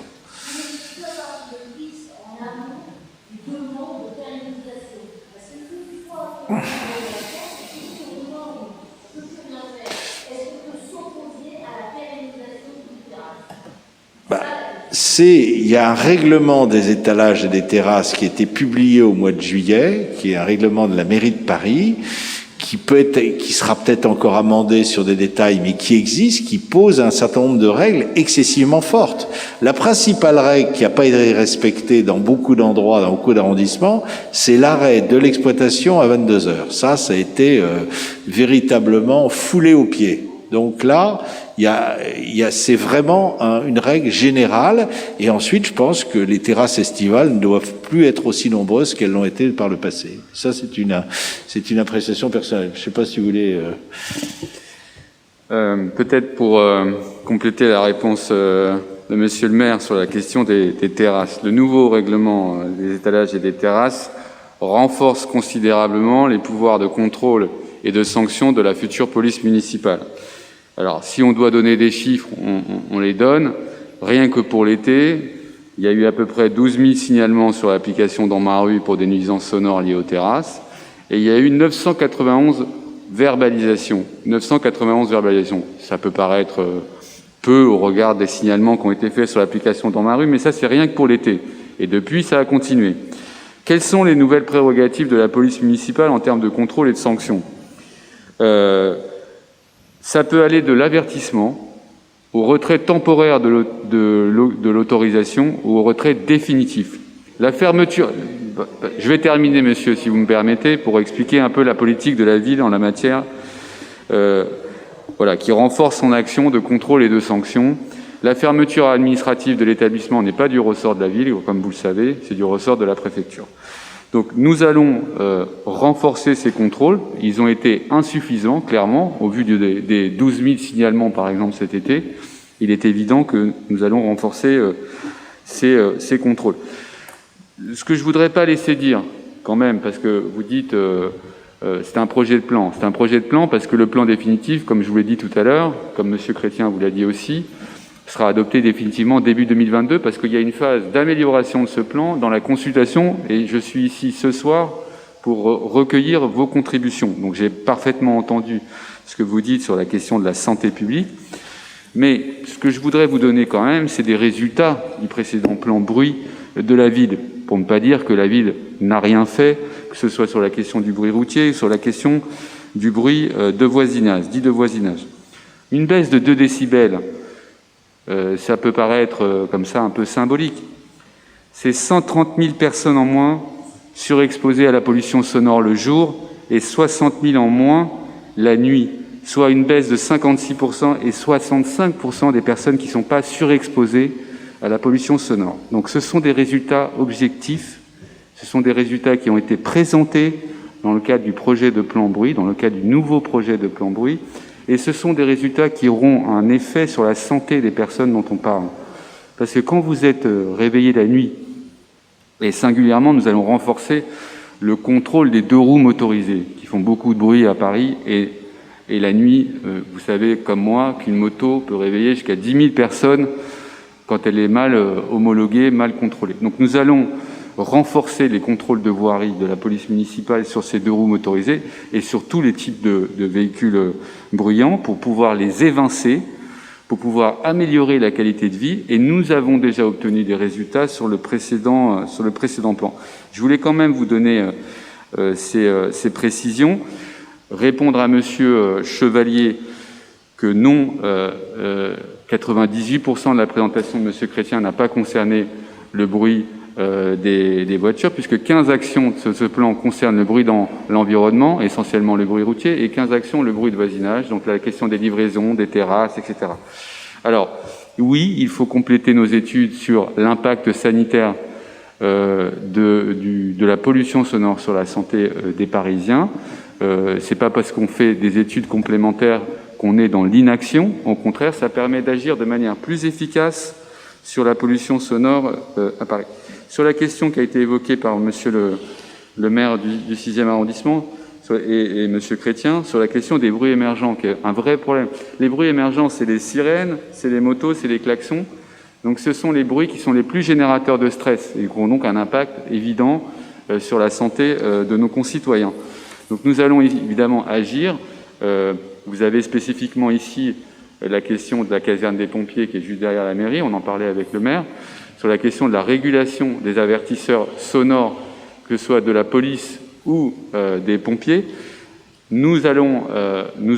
Il y a un règlement des étalages et des terrasses qui a été publié au mois de juillet, qui est un règlement de la mairie de Paris, qui sera peut-être encore amendé sur des détails, mais qui existe, qui pose un certain nombre de règles excessivement fortes. La principale règle qui n'a pas été respectée dans beaucoup d'endroits, dans beaucoup d'arrondissements, c'est l'arrêt de l'exploitation à 22h. Ça a été véritablement foulé aux pieds. Donc là, c'est vraiment une règle générale. Et ensuite, je pense que les terrasses estivales ne doivent plus être aussi nombreuses qu'elles l'ont été par le passé. Ça, c'est une appréciation personnelle. Je ne sais pas si vous voulez... Peut-être pour compléter la réponse de Monsieur le maire sur la question des terrasses. Le nouveau règlement des étalages et des terrasses renforce considérablement les pouvoirs de contrôle et de sanction de la future police municipale. Alors, si on doit donner des chiffres, on les donne. Rien que pour l'été, il y a eu à peu près 12 000 signalements sur l'application Dans ma rue pour des nuisances sonores liées aux terrasses. Et il y a eu 991 verbalisations. 991 verbalisations. Ça peut paraître peu au regard des signalements qui ont été faits sur l'application Dans ma rue, mais ça, c'est rien que pour l'été. Et depuis, ça a continué. Quelles sont les nouvelles prérogatives de la police municipale en termes de contrôle et de sanctions? Ça peut aller de l'avertissement au retrait temporaire de l'autorisation ou au retrait définitif. La fermeture... Je vais terminer, monsieur, si vous me permettez, pour expliquer un peu la politique de la ville en la matière. voilà, qui renforce son action de contrôle et de sanction. La fermeture administrative de l'établissement n'est pas du ressort de la ville, comme vous le savez, c'est du ressort de la préfecture. Donc nous allons renforcer ces contrôles. Ils ont été insuffisants, clairement, au vu des 12 000 signalements, par exemple, cet été. Il est évident que nous allons renforcer ces contrôles. Ce que je ne voudrais pas laisser dire, quand même, parce que vous dites c'est un projet de plan. C'est un projet de plan parce que le plan définitif, comme je vous l'ai dit tout à l'heure, comme M. Chrétien vous l'a dit aussi, sera adopté définitivement début 2022 parce qu'il y a une phase d'amélioration de ce plan dans la consultation et je suis ici ce soir pour recueillir vos contributions. Donc j'ai parfaitement entendu ce que vous dites sur la question de la santé publique, mais ce que je voudrais vous donner quand même, c'est des résultats du précédent plan bruit de la ville, pour ne pas dire que la ville n'a rien fait, que ce soit sur la question du bruit routier, sur la question du bruit de voisinage, dit de voisinage. Une baisse de 2 décibels, ça peut paraître comme ça un peu symbolique. C'est 130 000 personnes en moins surexposées à la pollution sonore le jour et 60 000 en moins la nuit, soit une baisse de 56% et 65% des personnes qui ne sont pas surexposées à la pollution sonore. Donc ce sont des résultats objectifs, ce sont des résultats qui ont été présentés dans le cadre du projet de plan bruit, dans le cadre du nouveau projet de plan bruit, et ce sont des résultats qui auront un effet sur la santé des personnes dont on parle. Parce que quand vous êtes réveillé la nuit, et singulièrement, nous allons renforcer le contrôle des 2 roues motorisées, qui font beaucoup de bruit à Paris, et la nuit, vous savez comme moi qu'une moto peut réveiller jusqu'à 10 000 personnes quand elle est mal homologuée, mal contrôlée. Donc nous allons renforcer les contrôles de voirie de la police municipale sur ces 2 roues motorisées et sur tous les types de véhicules bruyants pour pouvoir les évincer, pour pouvoir améliorer la qualité de vie. Et nous avons déjà obtenu des résultats sur le précédent plan. Je voulais quand même vous donner ces précisions, répondre à Monsieur Chevalier que non, 98% de la présentation de M. Chrétien n'a pas concerné le bruit des voitures, puisque 15 actions de ce plan concernent le bruit dans l'environnement, essentiellement le bruit routier, et 15 actions le bruit de voisinage, donc la question des livraisons, des terrasses, etc. Alors, oui, il faut compléter nos études sur l'impact sanitaire de la pollution sonore sur la santé des Parisiens. C'est pas parce qu'on fait des études complémentaires qu'on est dans l'inaction. Au contraire, ça permet d'agir de manière plus efficace sur la pollution sonore à Paris. Sur la question qui a été évoquée par monsieur le maire du 6e arrondissement et monsieur Chrétien, sur la question des bruits émergents, qui est un vrai problème. Les bruits émergents, c'est les sirènes, c'est les motos, c'est les klaxons. Donc ce sont les bruits qui sont les plus générateurs de stress et qui ont donc un impact évident sur la santé de nos concitoyens. Donc nous allons évidemment agir. Vous avez spécifiquement ici la question de la caserne des pompiers qui est juste derrière la mairie, on en parlait avec le maire, sur la question de la régulation des avertisseurs sonores, que ce soit de la police ou des pompiers. Nous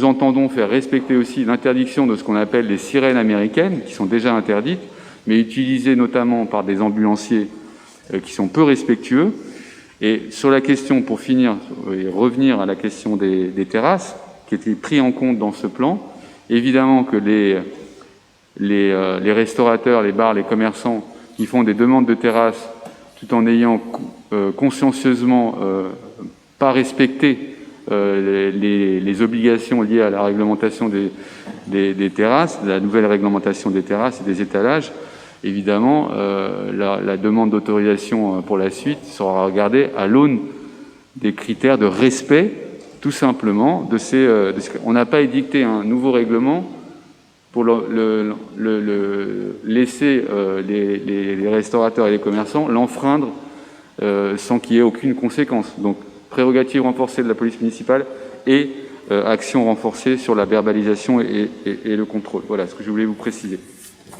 entendons faire respecter aussi l'interdiction de ce qu'on appelle les sirènes américaines, qui sont déjà interdites, mais utilisées notamment par des ambulanciers qui sont peu respectueux. Et sur la question, pour finir et revenir à la question des terrasses, qui était pris en compte dans ce plan, évidemment que les restaurateurs, les bars, les commerçants qui font des demandes de terrasses tout en ayant consciencieusement pas respecté les obligations liées à la réglementation des terrasses, la nouvelle réglementation des terrasses et des étalages, évidemment, la demande d'autorisation pour la suite sera regardée à l'aune des critères de respect, tout simplement, de ces... on n'a pas édicté un nouveau règlement pour laisser les restaurateurs et les commerçants l'enfreindre sans qu'il y ait aucune conséquence. Donc, prérogative renforcée de la police municipale et action renforcée sur la verbalisation et le contrôle. Voilà ce que je voulais vous préciser.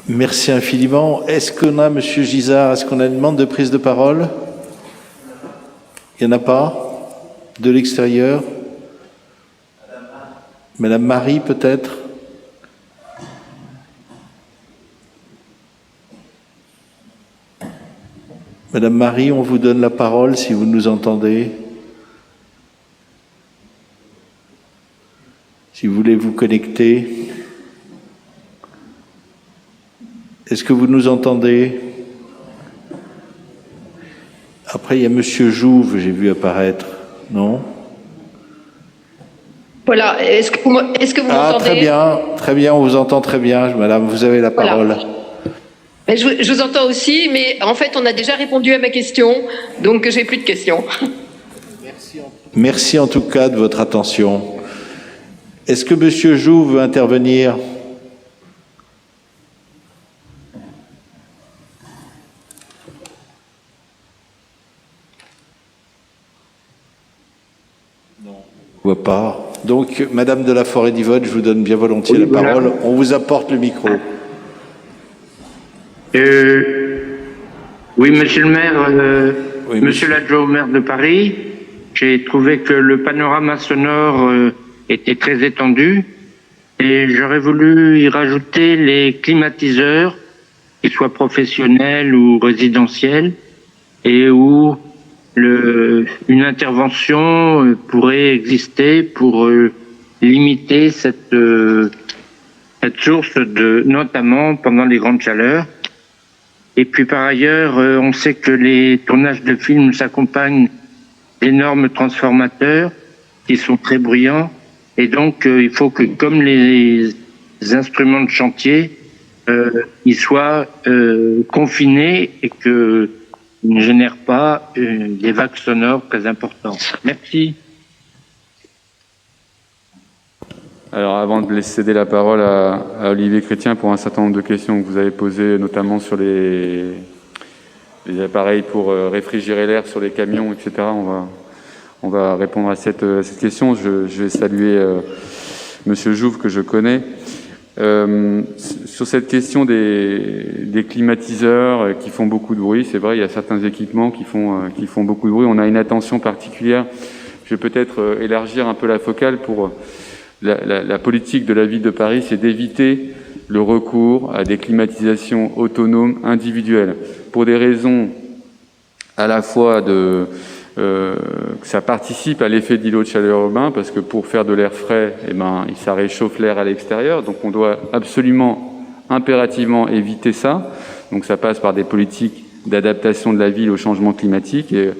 Merci infiniment. Est-ce qu'on a, Monsieur Gisard, est-ce qu'on a une demande de prise de parole? Il n'y en a pas? De l'extérieur? Madame Marie, peut-être? Madame Marie, on vous donne la parole si vous nous entendez. Si vous voulez vous connecter. Est-ce que vous nous entendez? Après, il y a Monsieur Jouve, j'ai vu apparaître. Non? Voilà. Est-ce que vous m'entendez? Très bien, on vous entend très bien. Madame, vous avez la parole. Voilà. Mais je vous entends aussi, mais en fait, on a déjà répondu à ma question, donc j'ai plus de questions. Merci en tout cas de votre attention. Est-ce que Monsieur Jouve veut intervenir? Non. Je ne vois pas. Donc, Madame de la Forêt-d'Yvonne, je vous donne bien volontiers la parole. On vous apporte le micro. Oui, monsieur le maire, monsieur l'adjoint au maire de Paris, j'ai trouvé que le panorama sonore était très étendu et j'aurais voulu y rajouter les climatiseurs, qu'ils soient professionnels ou résidentiels, et où une intervention pourrait exister pour limiter cette source notamment pendant les grandes chaleurs. Et puis par ailleurs, on sait que les tournages de films s'accompagnent d'énormes transformateurs qui sont très bruyants. Et donc, il faut que, comme les instruments de chantier, ils soient confinés et qu'ils ne génèrent pas des vagues sonores très importantes. Merci. Alors, avant de laisser céder la parole à Olivier Chrétien pour un certain nombre de questions que vous avez posées, notamment sur les appareils pour réfrigérer l'air sur les camions, etc., on va répondre à cette question. Je vais saluer Monsieur Jouve, que je connais. Sur cette question des climatiseurs qui font beaucoup de bruit, c'est vrai, il y a certains équipements qui font beaucoup de bruit. On a une attention particulière. Je vais peut-être élargir un peu la focale pour... La politique de la ville de Paris, c'est d'éviter le recours à des climatisations autonomes individuelles pour des raisons à la fois que ça participe à l'effet d'îlot de chaleur urbain, parce que pour faire de l'air frais, ça réchauffe l'air à l'extérieur, donc on doit absolument, impérativement éviter ça. Donc ça passe par des politiques d'adaptation de la ville au changement climatique. Et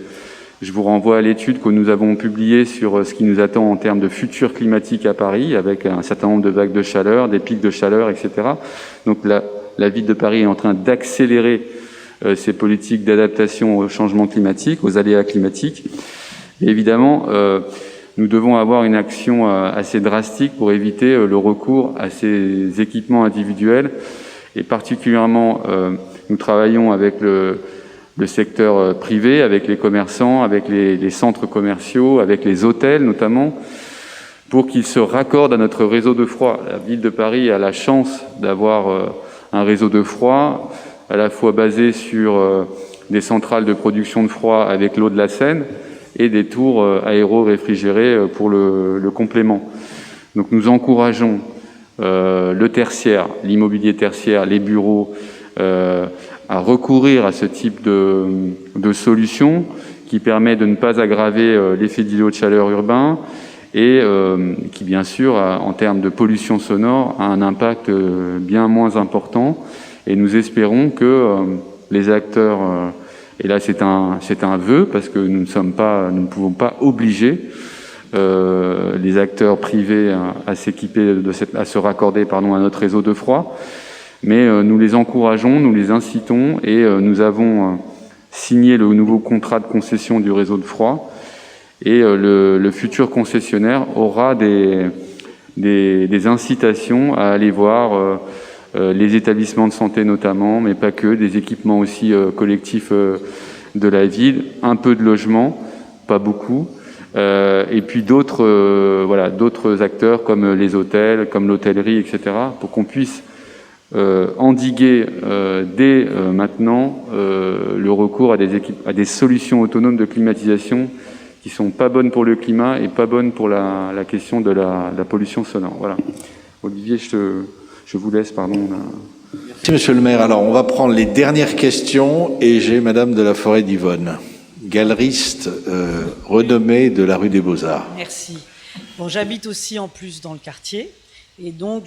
je vous renvoie à l'étude que nous avons publiée sur ce qui nous attend en termes de futur climatique à Paris, avec un certain nombre de vagues de chaleur, des pics de chaleur, etc. Donc la ville de Paris est en train d'accélérer ces politiques d'adaptation au changement climatique, aux aléas climatiques. Et évidemment, nous devons avoir une action assez drastique pour éviter le recours à ces équipements individuels. Et particulièrement, nous travaillons avec le secteur privé, avec les commerçants, avec les centres commerciaux, avec les hôtels notamment, pour qu'ils se raccordent à notre réseau de froid. La ville de Paris a la chance d'avoir un réseau de froid, à la fois basé sur des centrales de production de froid avec l'eau de la Seine et des tours aéro-réfrigérées pour le complément. Donc nous encourageons le tertiaire, l'immobilier tertiaire, les bureaux, à recourir à ce type de solution qui permet de ne pas aggraver l'effet d'îlot de chaleur urbain et qui, bien sûr, en termes de pollution sonore, a un impact bien moins important. Et nous espérons que les acteurs, et là c'est un vœu parce que nous ne pouvons pas obliger les acteurs privés à s'équiper, à se raccorder à notre réseau de froid. Mais nous les encourageons, nous les incitons et nous avons signé le nouveau contrat de concession du réseau de froid et le futur concessionnaire aura des incitations à aller voir les établissements de santé notamment, mais pas que, des équipements aussi collectifs de la ville, un peu de logement, pas beaucoup, et puis d'autres acteurs comme les hôtels, comme l'hôtellerie, etc., pour qu'on puisse endiguer dès maintenant le recours à des solutions autonomes de climatisation qui sont pas bonnes pour le climat et pas bonnes pour la question de la pollution sonore. Voilà. Olivier, je vous laisse, pardon. Merci, Monsieur le maire. Alors, on va prendre les dernières questions et j'ai Madame de la Forêt-d'Yvonne, galeriste renommée de la rue des Beaux-Arts. Merci. Bon, j'habite aussi en plus dans le quartier. Et donc,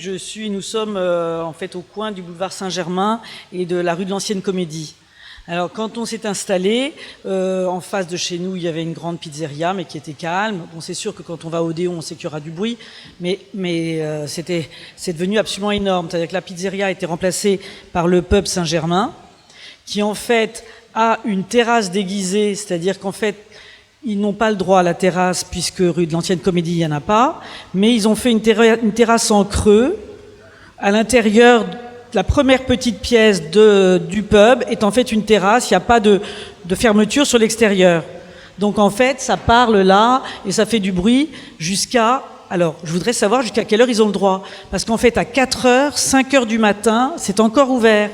nous sommes en fait au coin du boulevard Saint-Germain et de la rue de l'Ancienne Comédie. Alors, quand on s'est installé, en face de chez nous, il y avait une grande pizzeria, mais qui était calme. Bon, c'est sûr que quand on va au Odéon, on sait qu'il y aura du bruit, mais c'est devenu absolument énorme. C'est-à-dire que la pizzeria a été remplacée par le pub Saint-Germain, qui en fait a une terrasse déguisée, c'est-à-dire qu'en fait, ils n'ont pas le droit à la terrasse, puisque rue de l'Ancienne Comédie, il n'y en a pas, mais ils ont fait une terrasse en creux. À l'intérieur, la première petite pièce du pub est en fait une terrasse, il n'y a pas de fermeture sur l'extérieur. Donc en fait, ça parle là, et ça fait du bruit jusqu'à... Alors, je voudrais savoir jusqu'à quelle heure ils ont le droit. Parce qu'en fait, à 4h, 5h du matin, c'est encore ouvert.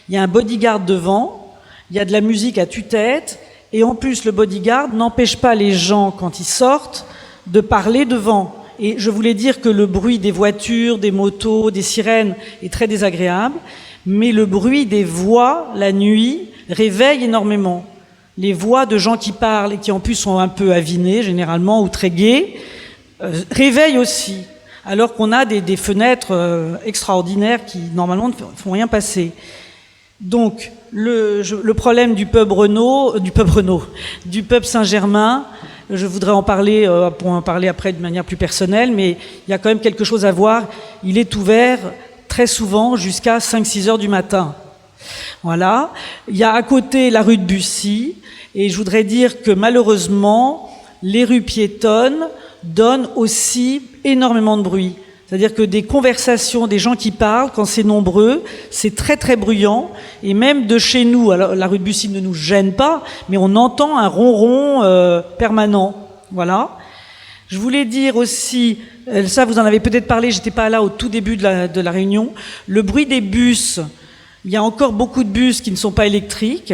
Il y a un bodyguard devant, il y a de la musique à tue-tête, et en plus, le bodyguard n'empêche pas les gens, quand ils sortent, de parler devant. Et je voulais dire que le bruit des voitures, des motos, des sirènes est très désagréable, mais le bruit des voix, la nuit, réveille énormément. Les voix de gens qui parlent et qui en plus sont un peu avinés, généralement, ou très gais, réveillent aussi. Alors qu'on a des fenêtres extraordinaires qui, normalement, ne font rien passer. Donc, le problème du pub Saint-Germain, je voudrais en parler, pour en parler après de manière plus personnelle, mais il y a quand même quelque chose à voir. Il est ouvert très souvent jusqu'à 5-6 heures du matin. Voilà. Il y a à côté la rue de Bussy, et je voudrais dire que malheureusement, les rues piétonnes donnent aussi énormément de bruit. C'est-à-dire que des conversations, des gens qui parlent, quand c'est nombreux, c'est très très bruyant. Et même de chez nous, alors la rue de Bussy ne nous gêne pas, mais on entend un ronron permanent. Voilà. Je voulais dire aussi, ça vous en avez peut-être parlé, j'étais pas là au tout début de la réunion, le bruit des bus. Il y a encore beaucoup de bus qui ne sont pas électriques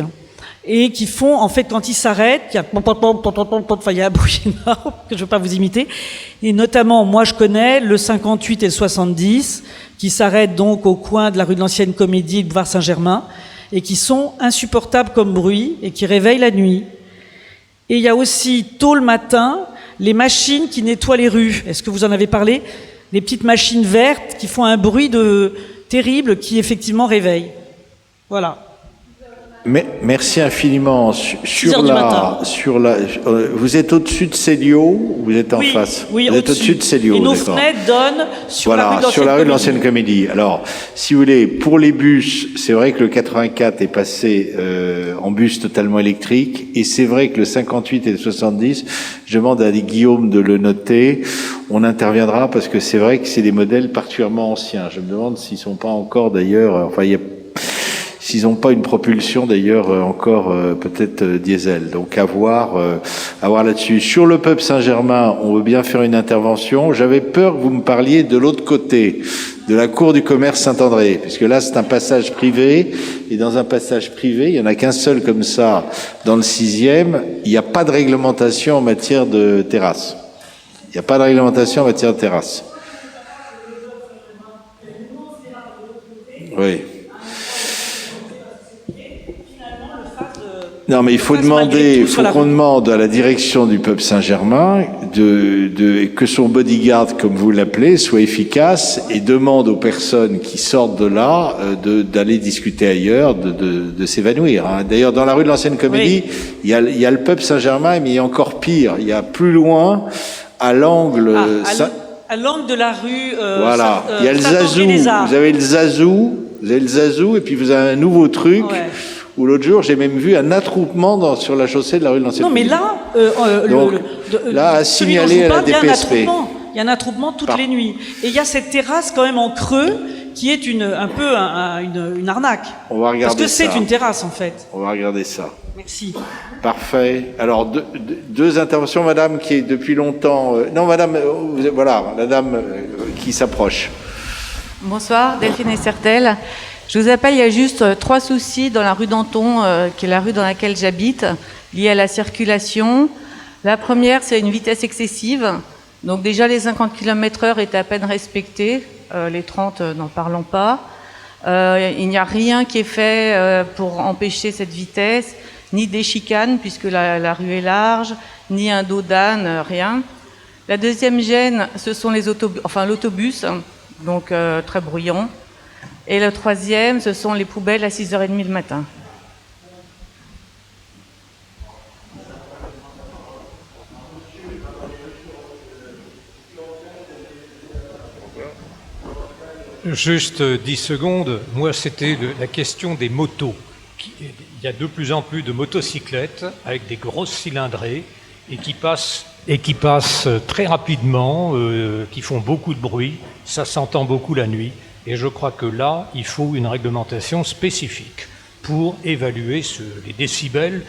et qui font, en fait, quand ils s'arrêtent, il y a un bruit énorme que je ne veux pas vous imiter. Et notamment, moi, je connais le 58 et le 70, qui s'arrêtent donc au coin de la rue de l'Ancienne Comédie et du boulevard Saint-Germain, et qui sont insupportables comme bruit et qui réveillent la nuit. Et il y a aussi, tôt le matin, les machines qui nettoient les rues. Est-ce que vous en avez parlé? Les petites machines vertes qui font un bruit terrible qui, effectivement, réveille. Voilà. Merci infiniment. Vous êtes au-dessus de Célio ou vous êtes en face? Oui, vous êtes au-dessus de Célio. Et nos fenêtres donnent sur la rue de l'Ancienne Comédie. Alors, si vous voulez, pour les bus, c'est vrai que le 84 est passé en bus totalement électrique, et c'est vrai que le 58 et le 70, je demande à Guillaume de le noter. On interviendra parce que c'est vrai que c'est des modèles particulièrement anciens. Je me demande s'ils sont pas encore d'ailleurs. S'ils n'ont pas une propulsion d'ailleurs encore peut-être diesel. Donc à voir là-dessus. Sur le pub Saint-Germain, on veut bien faire une intervention. J'avais peur que vous me parliez de l'autre côté, de la cour du commerce Saint-André, puisque là c'est un passage privé, et dans un passage privé, il n'y en a qu'un seul comme ça dans le 6e, il n'y a pas de réglementation en matière de terrasse. Il n'y a pas de réglementation en matière de terrasse. Oui. Non, mais il faut qu'on demande à la direction du pub Saint-Germain que son bodyguard, comme vous l'appelez, soit efficace, et demande aux personnes qui sortent de là d'aller discuter ailleurs, de s'évanouir. Hein. D'ailleurs, dans la rue de l'Ancienne Comédie, il y a le pub Saint-Germain, mais il y a encore pire. Il y a plus loin, à l'angle... à l'angle de la rue... voilà, il y a le Zazou. Vous avez le Zazou, et puis vous avez un nouveau truc... Ouais. Où l'autre jour, j'ai même vu un attroupement sur la chaussée de la rue de l'Ancienne Comédie. Non, mais là, à signaler à la DPSP. Il y a un attroupement toutes les nuits. Et il y a cette terrasse quand même en creux qui est un peu une arnaque. On va regarder ça. Parce que c'est une terrasse en fait. On va regarder ça. Merci. Parfait. Alors, deux interventions, madame, qui est depuis longtemps... non, madame, voilà, la dame qui s'approche. Bonsoir, Delphine Essertel. Je vous appelle, il y a juste 3 soucis dans la rue Danton, qui est la rue dans laquelle j'habite, liés à la circulation. La première, c'est une vitesse excessive. Donc déjà, les 50 km/h étaient à peine respectés, les 30, n'en parlons pas. Il n'y a rien qui est fait pour empêcher cette vitesse, ni des chicanes, puisque la rue est large, ni un dos d'âne, rien. La deuxième gêne, ce sont l'autobus, donc très bruyant. Et le troisième, ce sont les poubelles à 6h30 le matin. Juste 10 secondes. Moi, c'était la question des motos. Il y a de plus en plus de motocyclettes avec des grosses cylindrées et qui passent très rapidement, qui font beaucoup de bruit. Ça s'entend beaucoup la nuit. Et je crois que là, il faut une réglementation spécifique pour évaluer les décibels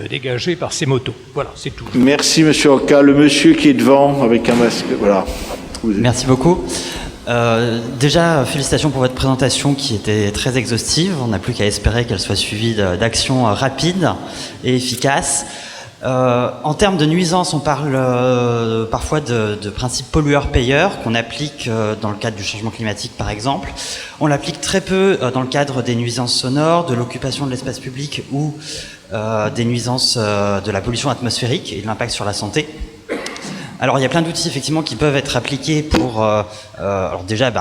dégagés par ces motos. Voilà, c'est tout. Merci, monsieur Oka. Le monsieur qui est devant avec un masque, voilà. Merci beaucoup. Déjà, félicitations pour votre présentation qui était très exhaustive. On n'a plus qu'à espérer qu'elle soit suivie d'actions rapides et efficaces. En termes de nuisances, on parle parfois de principe pollueur-payeur qu'on applique dans le cadre du changement climatique, par exemple. On l'applique très peu dans le cadre des nuisances sonores, de l'occupation de l'espace public ou des nuisances de la pollution atmosphérique et de l'impact sur la santé. Alors il y a plein d'outils effectivement qui peuvent être appliqués pour alors déjà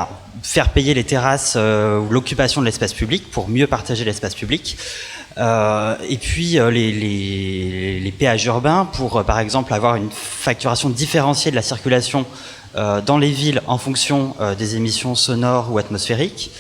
faire payer les terrasses ou l'occupation de l'espace public pour mieux partager l'espace public. Et puis les péages urbains pour par exemple avoir une facturation différenciée de la circulation dans les villes en fonction des émissions sonores ou atmosphériques.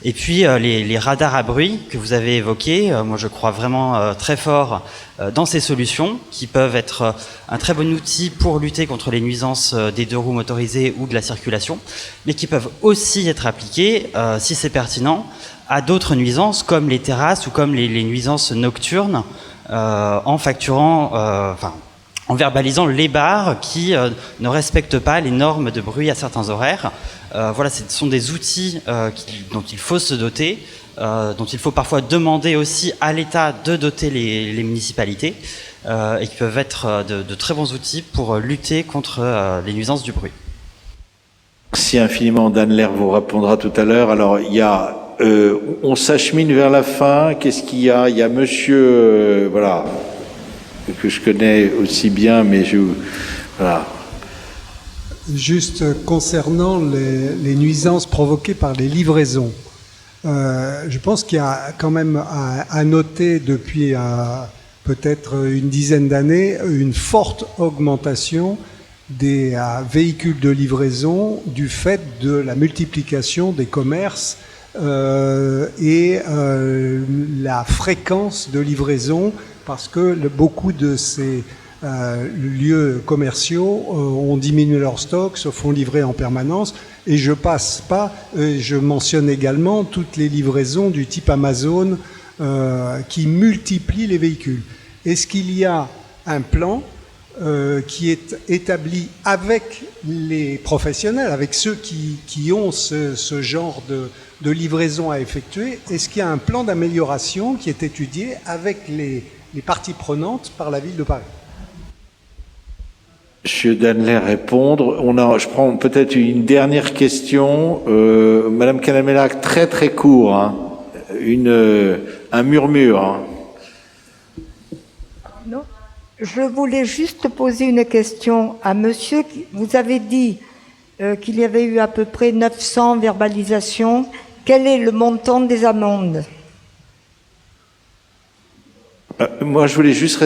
Et puis les radars à bruit que vous avez évoqués, moi je crois vraiment très fort dans ces solutions qui peuvent être un très bon outil pour lutter contre les nuisances des deux roues motorisées ou de la circulation, mais qui peuvent aussi être appliqués, si c'est pertinent, à d'autres nuisances comme les terrasses ou comme les nuisances nocturnes en facturant, en verbalisant les bars qui ne respectent pas les normes de bruit à certains horaires. Voilà, ce sont des outils dont il faut se doter, dont il faut parfois demander aussi à l'État de doter les municipalités et qui peuvent être de très bons outils pour lutter contre les nuisances du bruit. Merci infiniment. Danler vous répondra tout à l'heure. Alors, il y a, on s'achemine vers la fin. Qu'est-ce qu'il y a? Il y a monsieur, voilà, que je connais aussi bien, mais voilà. Juste concernant les nuisances provoquées par les livraisons, je pense qu'il y a quand même à noter depuis peut-être une dizaine d'années une forte augmentation des véhicules de livraison du fait de la multiplication des commerces et la fréquence de livraison, parce que beaucoup de ces lieux commerciaux ont diminué leur stock, se font livrer en permanence, et je mentionne également toutes les livraisons du type Amazon qui multiplient les véhicules. Est-ce qu'il y a un plan qui est établi avec les professionnels, avec ceux qui ont ce genre de livraison à effectuer? Est-ce qu'il y a un plan d'amélioration qui est étudié avec les parties prenantes par la ville de Paris? Monsieur Danler répondre. Je prends peut-être une dernière question. Madame Canamelac, très très court, hein. Un murmure. Hein. Non, je voulais juste poser une question à monsieur. Vous avez dit qu'il y avait eu à peu près 900 verbalisations. Quel est le montant des amendes? Moi, je voulais juste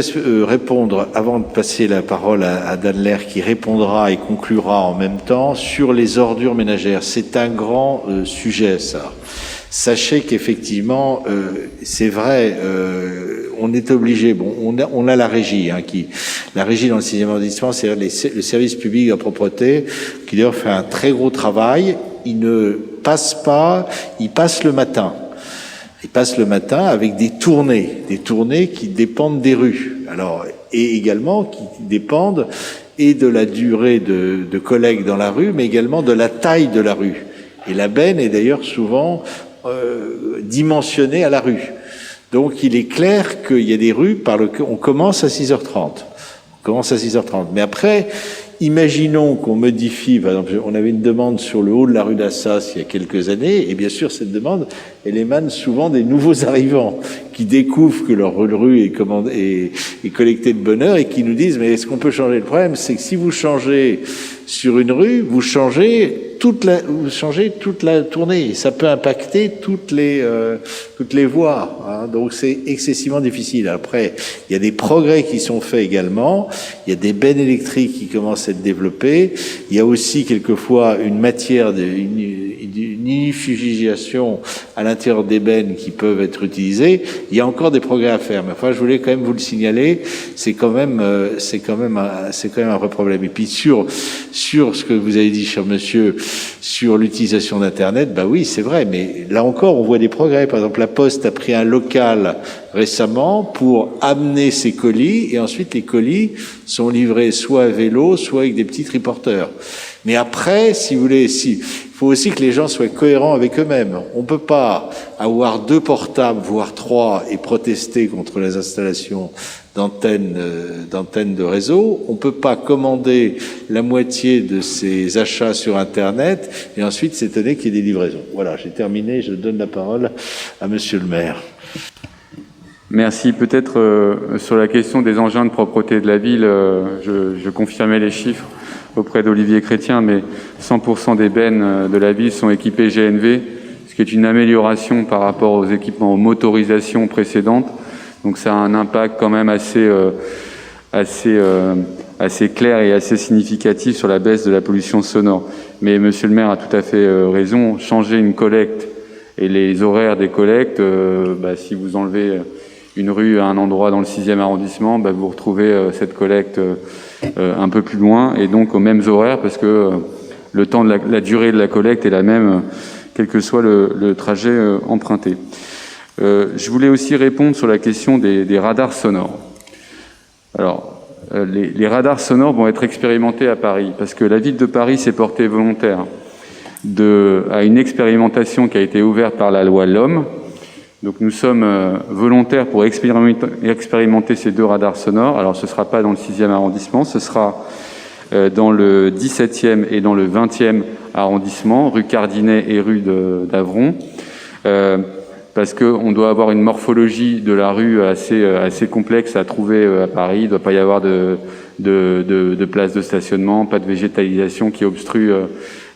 répondre, avant de passer la parole à Danler, qui répondra et conclura en même temps, sur les ordures ménagères. C'est un grand sujet, ça. Sachez qu'effectivement, c'est vrai, on est obligé, on a la régie, hein, la régie dans le 6e arrondissement, c'est-à-dire le service public de la propreté, qui d'ailleurs fait un très gros travail. Il ne passe pas, il passe le matin. Ils passent le matin avec des tournées qui dépendent des rues. Alors, et également qui dépendent et de la durée de collègues dans la rue, mais également de la taille de la rue. Et la benne est d'ailleurs souvent dimensionnée à la rue. Donc, il est clair qu'il y a des rues on commence à 6h30. Mais après, imaginons qu'on modifie, par exemple, on avait une demande sur le haut de la rue d'Assas il y a quelques années, et bien sûr, cette demande, elle émane souvent des nouveaux arrivants qui découvrent que leur rue est collectée de bonne heure et qui nous disent mais est-ce qu'on peut changer? Le problème, c'est que si vous changez sur une rue, vous changez toute la tournée. Ça peut impacter toutes les voies, hein. Donc c'est excessivement difficile. Après, il y a des progrès qui sont faits également. Il y a des bennes électriques qui commencent à être développées. Il y a aussi quelquefois une matière une inifugation à l'intérieur des bennes qui peuvent être utilisées. Il y a encore des progrès à faire. Mais enfin, je voulais quand même vous le signaler. C'est quand même un vrai problème. Et puis sur ce que vous avez dit, cher monsieur, sur l'utilisation d'Internet, bah oui, c'est vrai, mais là encore, on voit des progrès. Par exemple, la Poste a pris un local récemment pour amener ses colis, et ensuite les colis sont livrés soit à vélo, soit avec des petits triporteurs. Mais après, si vous voulez, il faut aussi que les gens soient cohérents avec eux-mêmes. On peut pas avoir 2 portables, voire 3, et protester contre les installations d'antennes de réseau. On peut pas commander la moitié de ses achats sur Internet et ensuite s'étonner qu'il y ait des livraisons. Voilà, j'ai terminé. Je donne la parole à monsieur le maire. Merci. Peut-être sur la question des engins de propreté de la ville, je confirmais les chiffres auprès d'Olivier Chrétien, mais 100% des bennes de la ville sont équipées GNV, ce qui est une amélioration par rapport aux équipements, aux motorisations précédentes. Donc ça a un impact quand même assez clair et assez significatif sur la baisse de la pollution sonore. Mais monsieur le maire a tout à fait raison, changer une collecte et les horaires des collectes, si vous enlevez une rue à un endroit dans le 6e arrondissement, vous retrouvez cette collecte un peu plus loin et donc aux mêmes horaires parce que le temps de la durée de la collecte est la même quel que soit le trajet emprunté. Je voulais aussi répondre sur la question des radars sonores. Alors, les radars sonores vont être expérimentés à Paris parce que la ville de Paris s'est portée volontaire à une expérimentation qui a été ouverte par la loi LOM. Donc nous sommes volontaires pour expérimenter ces 2 radars sonores. Alors ce ne sera pas dans le 6e arrondissement, ce sera dans le 17e et dans le 20e arrondissement, rue Cardinet et rue d'Avron, parce qu'on doit avoir une morphologie de la rue assez complexe à trouver à Paris. Il ne doit pas y avoir de place de stationnement, pas de végétalisation qui obstrue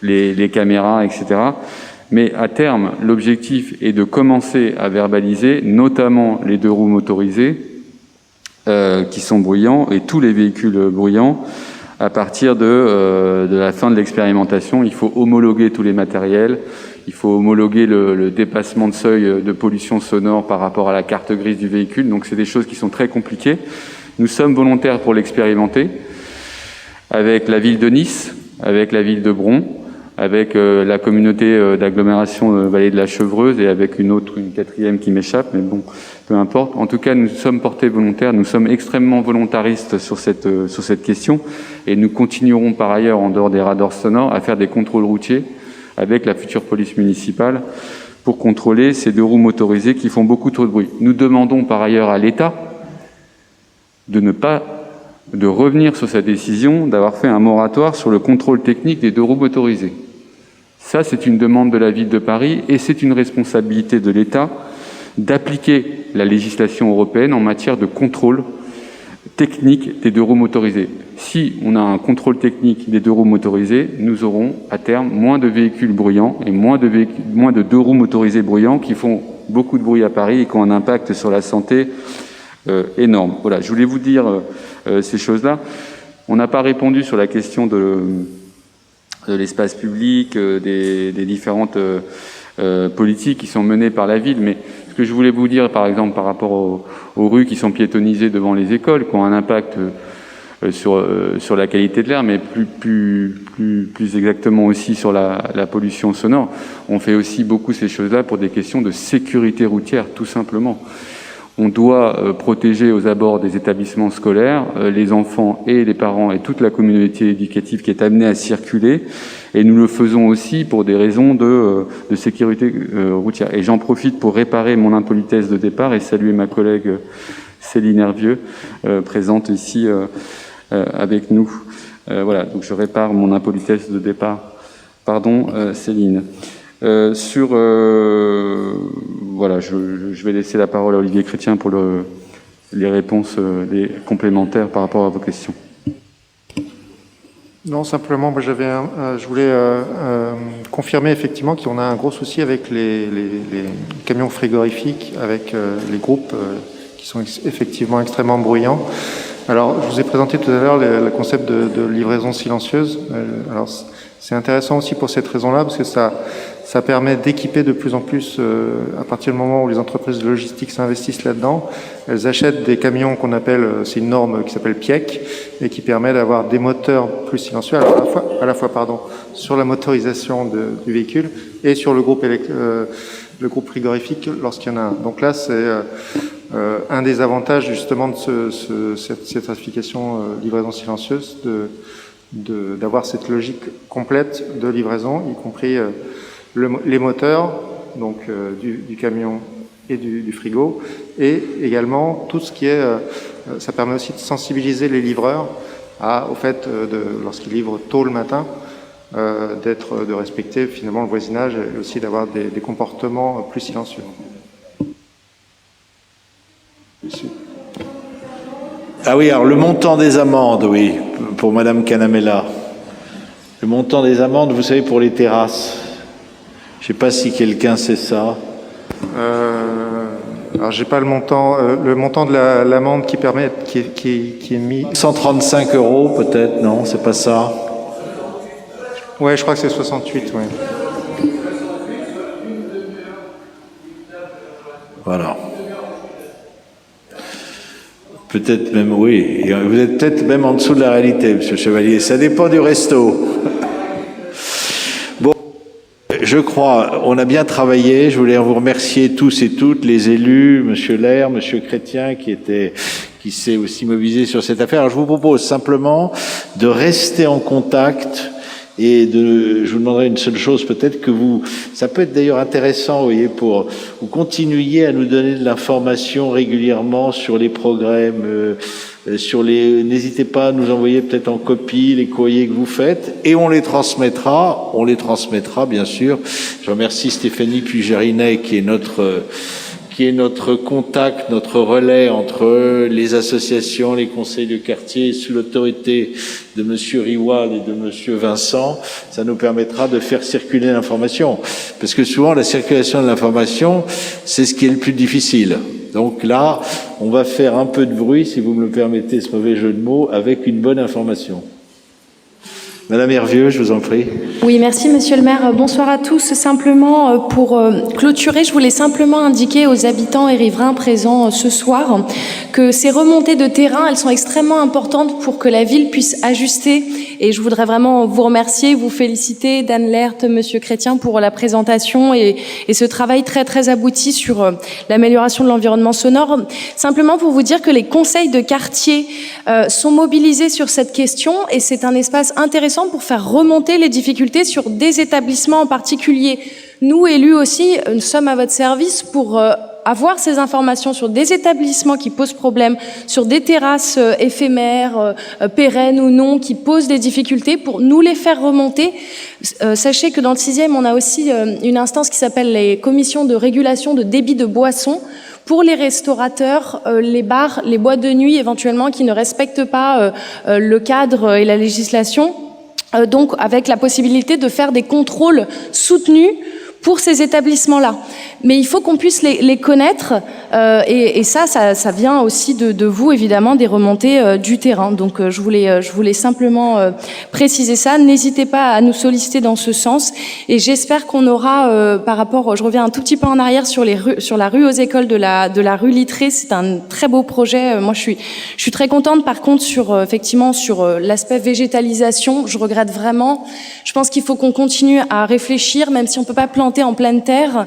les caméras, etc. Mais à terme, l'objectif est de commencer à verbaliser, notamment les 2 roues motorisées qui sont bruyants et tous les véhicules bruyants. À partir de la fin de l'expérimentation, il faut homologuer tous les matériels, il faut homologuer le dépassement de seuil de pollution sonore par rapport à la carte grise du véhicule. Donc c'est des choses qui sont très compliquées. Nous sommes volontaires pour l'expérimenter avec la ville de Nice, avec la ville de Bron, avec la communauté d'agglomération Vallée de la Chevreuse et avec une 4e qui m'échappe, mais bon, peu importe. En tout cas, nous sommes portés volontaires, nous sommes extrêmement volontaristes sur cette question et nous continuerons par ailleurs, en dehors des radars sonores, à faire des contrôles routiers avec la future police municipale pour contrôler ces 2 roues motorisées qui font beaucoup trop de bruit. Nous demandons par ailleurs à l'État de revenir sur sa décision d'avoir fait un moratoire sur le contrôle technique des 2 roues motorisées. Ça, c'est une demande de la ville de Paris et c'est une responsabilité de l'État d'appliquer la législation européenne en matière de contrôle technique des 2 roues motorisées. Si on a un contrôle technique des 2 roues motorisées, nous aurons à terme moins de véhicules bruyants et moins de 2 roues motorisées bruyants qui font beaucoup de bruit à Paris et qui ont un impact sur la santé énorme. Voilà, je voulais vous dire ces choses-là. On n'a pas répondu sur la question de l'espace public, des différentes politiques qui sont menées par la ville, mais ce que je voulais vous dire, par exemple, par rapport aux rues qui sont piétonnisées devant les écoles, qui ont un impact sur la qualité de l'air, mais plus exactement aussi sur la pollution sonore, on fait aussi beaucoup ces choses-là pour des questions de sécurité routière, tout simplement. On doit protéger aux abords des établissements scolaires les enfants et les parents et toute la communauté éducative qui est amenée à circuler. Et nous le faisons aussi pour des raisons de sécurité routière. Et j'en profite pour réparer mon impolitesse de départ et saluer ma collègue Céline Hervieux, présente ici avec nous. Voilà, donc je répare mon impolitesse de départ. Pardon, Céline. Voilà, voilà, je vais laisser la parole à Olivier Chrétien pour les réponses les complémentaires par rapport à vos questions. Non, simplement, moi, je voulais confirmer effectivement qu'on a un gros souci avec les camions frigorifiques, avec les groupes qui sont effectivement extrêmement bruyants. Alors, je vous ai présenté tout à l'heure le concept de livraison silencieuse. Alors, c'est intéressant aussi pour cette raison-là, parce que ça permet d'équiper de plus en plus, à partir du moment où les entreprises de logistique s'investissent là-dedans, elles achètent des camions qu'on appelle, c'est une norme qui s'appelle PIEC, et qui permet d'avoir des moteurs plus silencieux, alors à la fois sur la motorisation du véhicule et sur le groupe frigorifique lorsqu'il y en a un. Donc là, c'est un des avantages justement de cette certification livraison silencieuse, d'avoir cette logique complète de livraison, y compris les moteurs donc du camion et du frigo, et également tout ce qui est ça permet aussi de sensibiliser les livreurs au fait lorsqu'ils livrent tôt le matin de respecter finalement le voisinage et aussi d'avoir des comportements plus silencieux. Ici. Ah oui, alors le montant des amendes, oui, pour Madame Canamella. Le montant des amendes, vous savez, pour les terrasses. Je ne sais pas si quelqu'un sait ça. Alors, j'ai pas le montant de l'amende qui est mis. 135 € peut-être, non, c'est pas ça. Ouais, je crois que c'est 68, oui. Voilà. Peut-être même, oui. Vous êtes peut-être même en dessous de la réalité, Monsieur Chevalier. Ça dépend du resto. Bon, je crois, on a bien travaillé. Je voulais vous remercier tous et toutes, les élus, Monsieur Lair, Monsieur Chrétien, qui s'est aussi mobilisé sur cette affaire. Alors, je vous propose simplement de rester en contact. Et je vous demanderai une seule chose, peut-être que ça peut être d'ailleurs intéressant, vous voyez, pour vous continuiez à nous donner de l'information régulièrement sur les programmes, n'hésitez pas à nous envoyer peut-être en copie les courriers que vous faites, et on les transmettra bien sûr. Je remercie Stéphanie Pugerinet qui est notre contact, notre relais entre les associations, les conseils de quartier, sous l'autorité de Monsieur Riwal et de Monsieur Vincent. Ça nous permettra de faire circuler l'information. Parce que souvent, la circulation de l'information, c'est ce qui est le plus difficile. Donc là, on va faire un peu de bruit, si vous me le permettez, ce mauvais jeu de mots, avec une bonne information. Madame Hervieux, je vous en prie. Oui, merci Monsieur le maire. Bonsoir à tous. Simplement, pour clôturer, je voulais simplement indiquer aux habitants et riverains présents ce soir que ces remontées de terrain, elles sont extrêmement importantes pour que la ville puisse ajuster. Et je voudrais vraiment vous remercier, vous féliciter, Dan Lert, Monsieur Chrétien, pour la présentation et ce travail très très abouti sur l'amélioration de l'environnement sonore. Simplement pour vous dire que les conseils de quartier sont mobilisés sur cette question et c'est un espace intéressant pour faire remonter les difficultés sur des établissements en particulier. Nous, élus aussi, nous sommes à votre service pour avoir ces informations sur des établissements qui posent problème, sur des terrasses éphémères, pérennes ou non, qui posent des difficultés, pour nous les faire remonter. Sachez que dans le 6e, on a aussi une instance qui s'appelle les commissions de régulation de débit de boissons, pour les restaurateurs, les bars, les boîtes de nuit éventuellement qui ne respectent pas le cadre et la législation. Donc avec la possibilité de faire des contrôles soutenus pour ces établissements-là. Mais il faut qu'on puisse les connaître et ça vient aussi de vous, évidemment, des remontées du terrain. Donc je voulais simplement préciser ça. N'hésitez pas à nous solliciter dans ce sens et j'espère qu'on aura, par rapport, je reviens un tout petit peu en arrière sur la rue aux écoles de la rue Littré, c'est un très beau projet. Moi, je suis très contente, par contre, effectivement, sur l'aspect végétalisation. Je regrette vraiment. Je pense qu'il faut qu'on continue à réfléchir, même si on peut pas planter en pleine terre.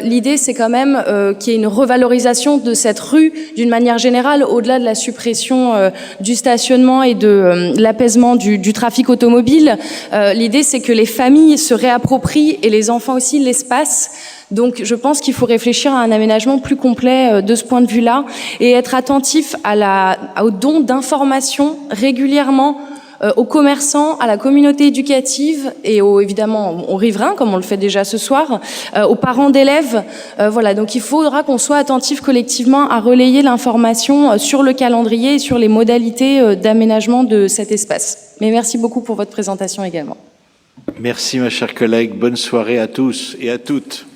L'idée, c'est quand même qu'il y ait une revalorisation de cette rue d'une manière générale, au-delà de la suppression du stationnement et de l'apaisement du trafic automobile. L'idée, c'est que les familles se réapproprient et les enfants aussi l'espace. Donc je pense qu'il faut réfléchir à un aménagement plus complet de ce point de vue-là et être attentif au don d'informations régulièrement aux commerçants, à la communauté éducative et évidemment aux riverains, comme on le fait déjà ce soir, aux parents d'élèves. Voilà, donc il faudra qu'on soit attentif collectivement à relayer l'information sur le calendrier et sur les modalités d'aménagement de cet espace. Mais merci beaucoup pour votre présentation également. Merci ma chère collègue, bonne soirée à tous et à toutes.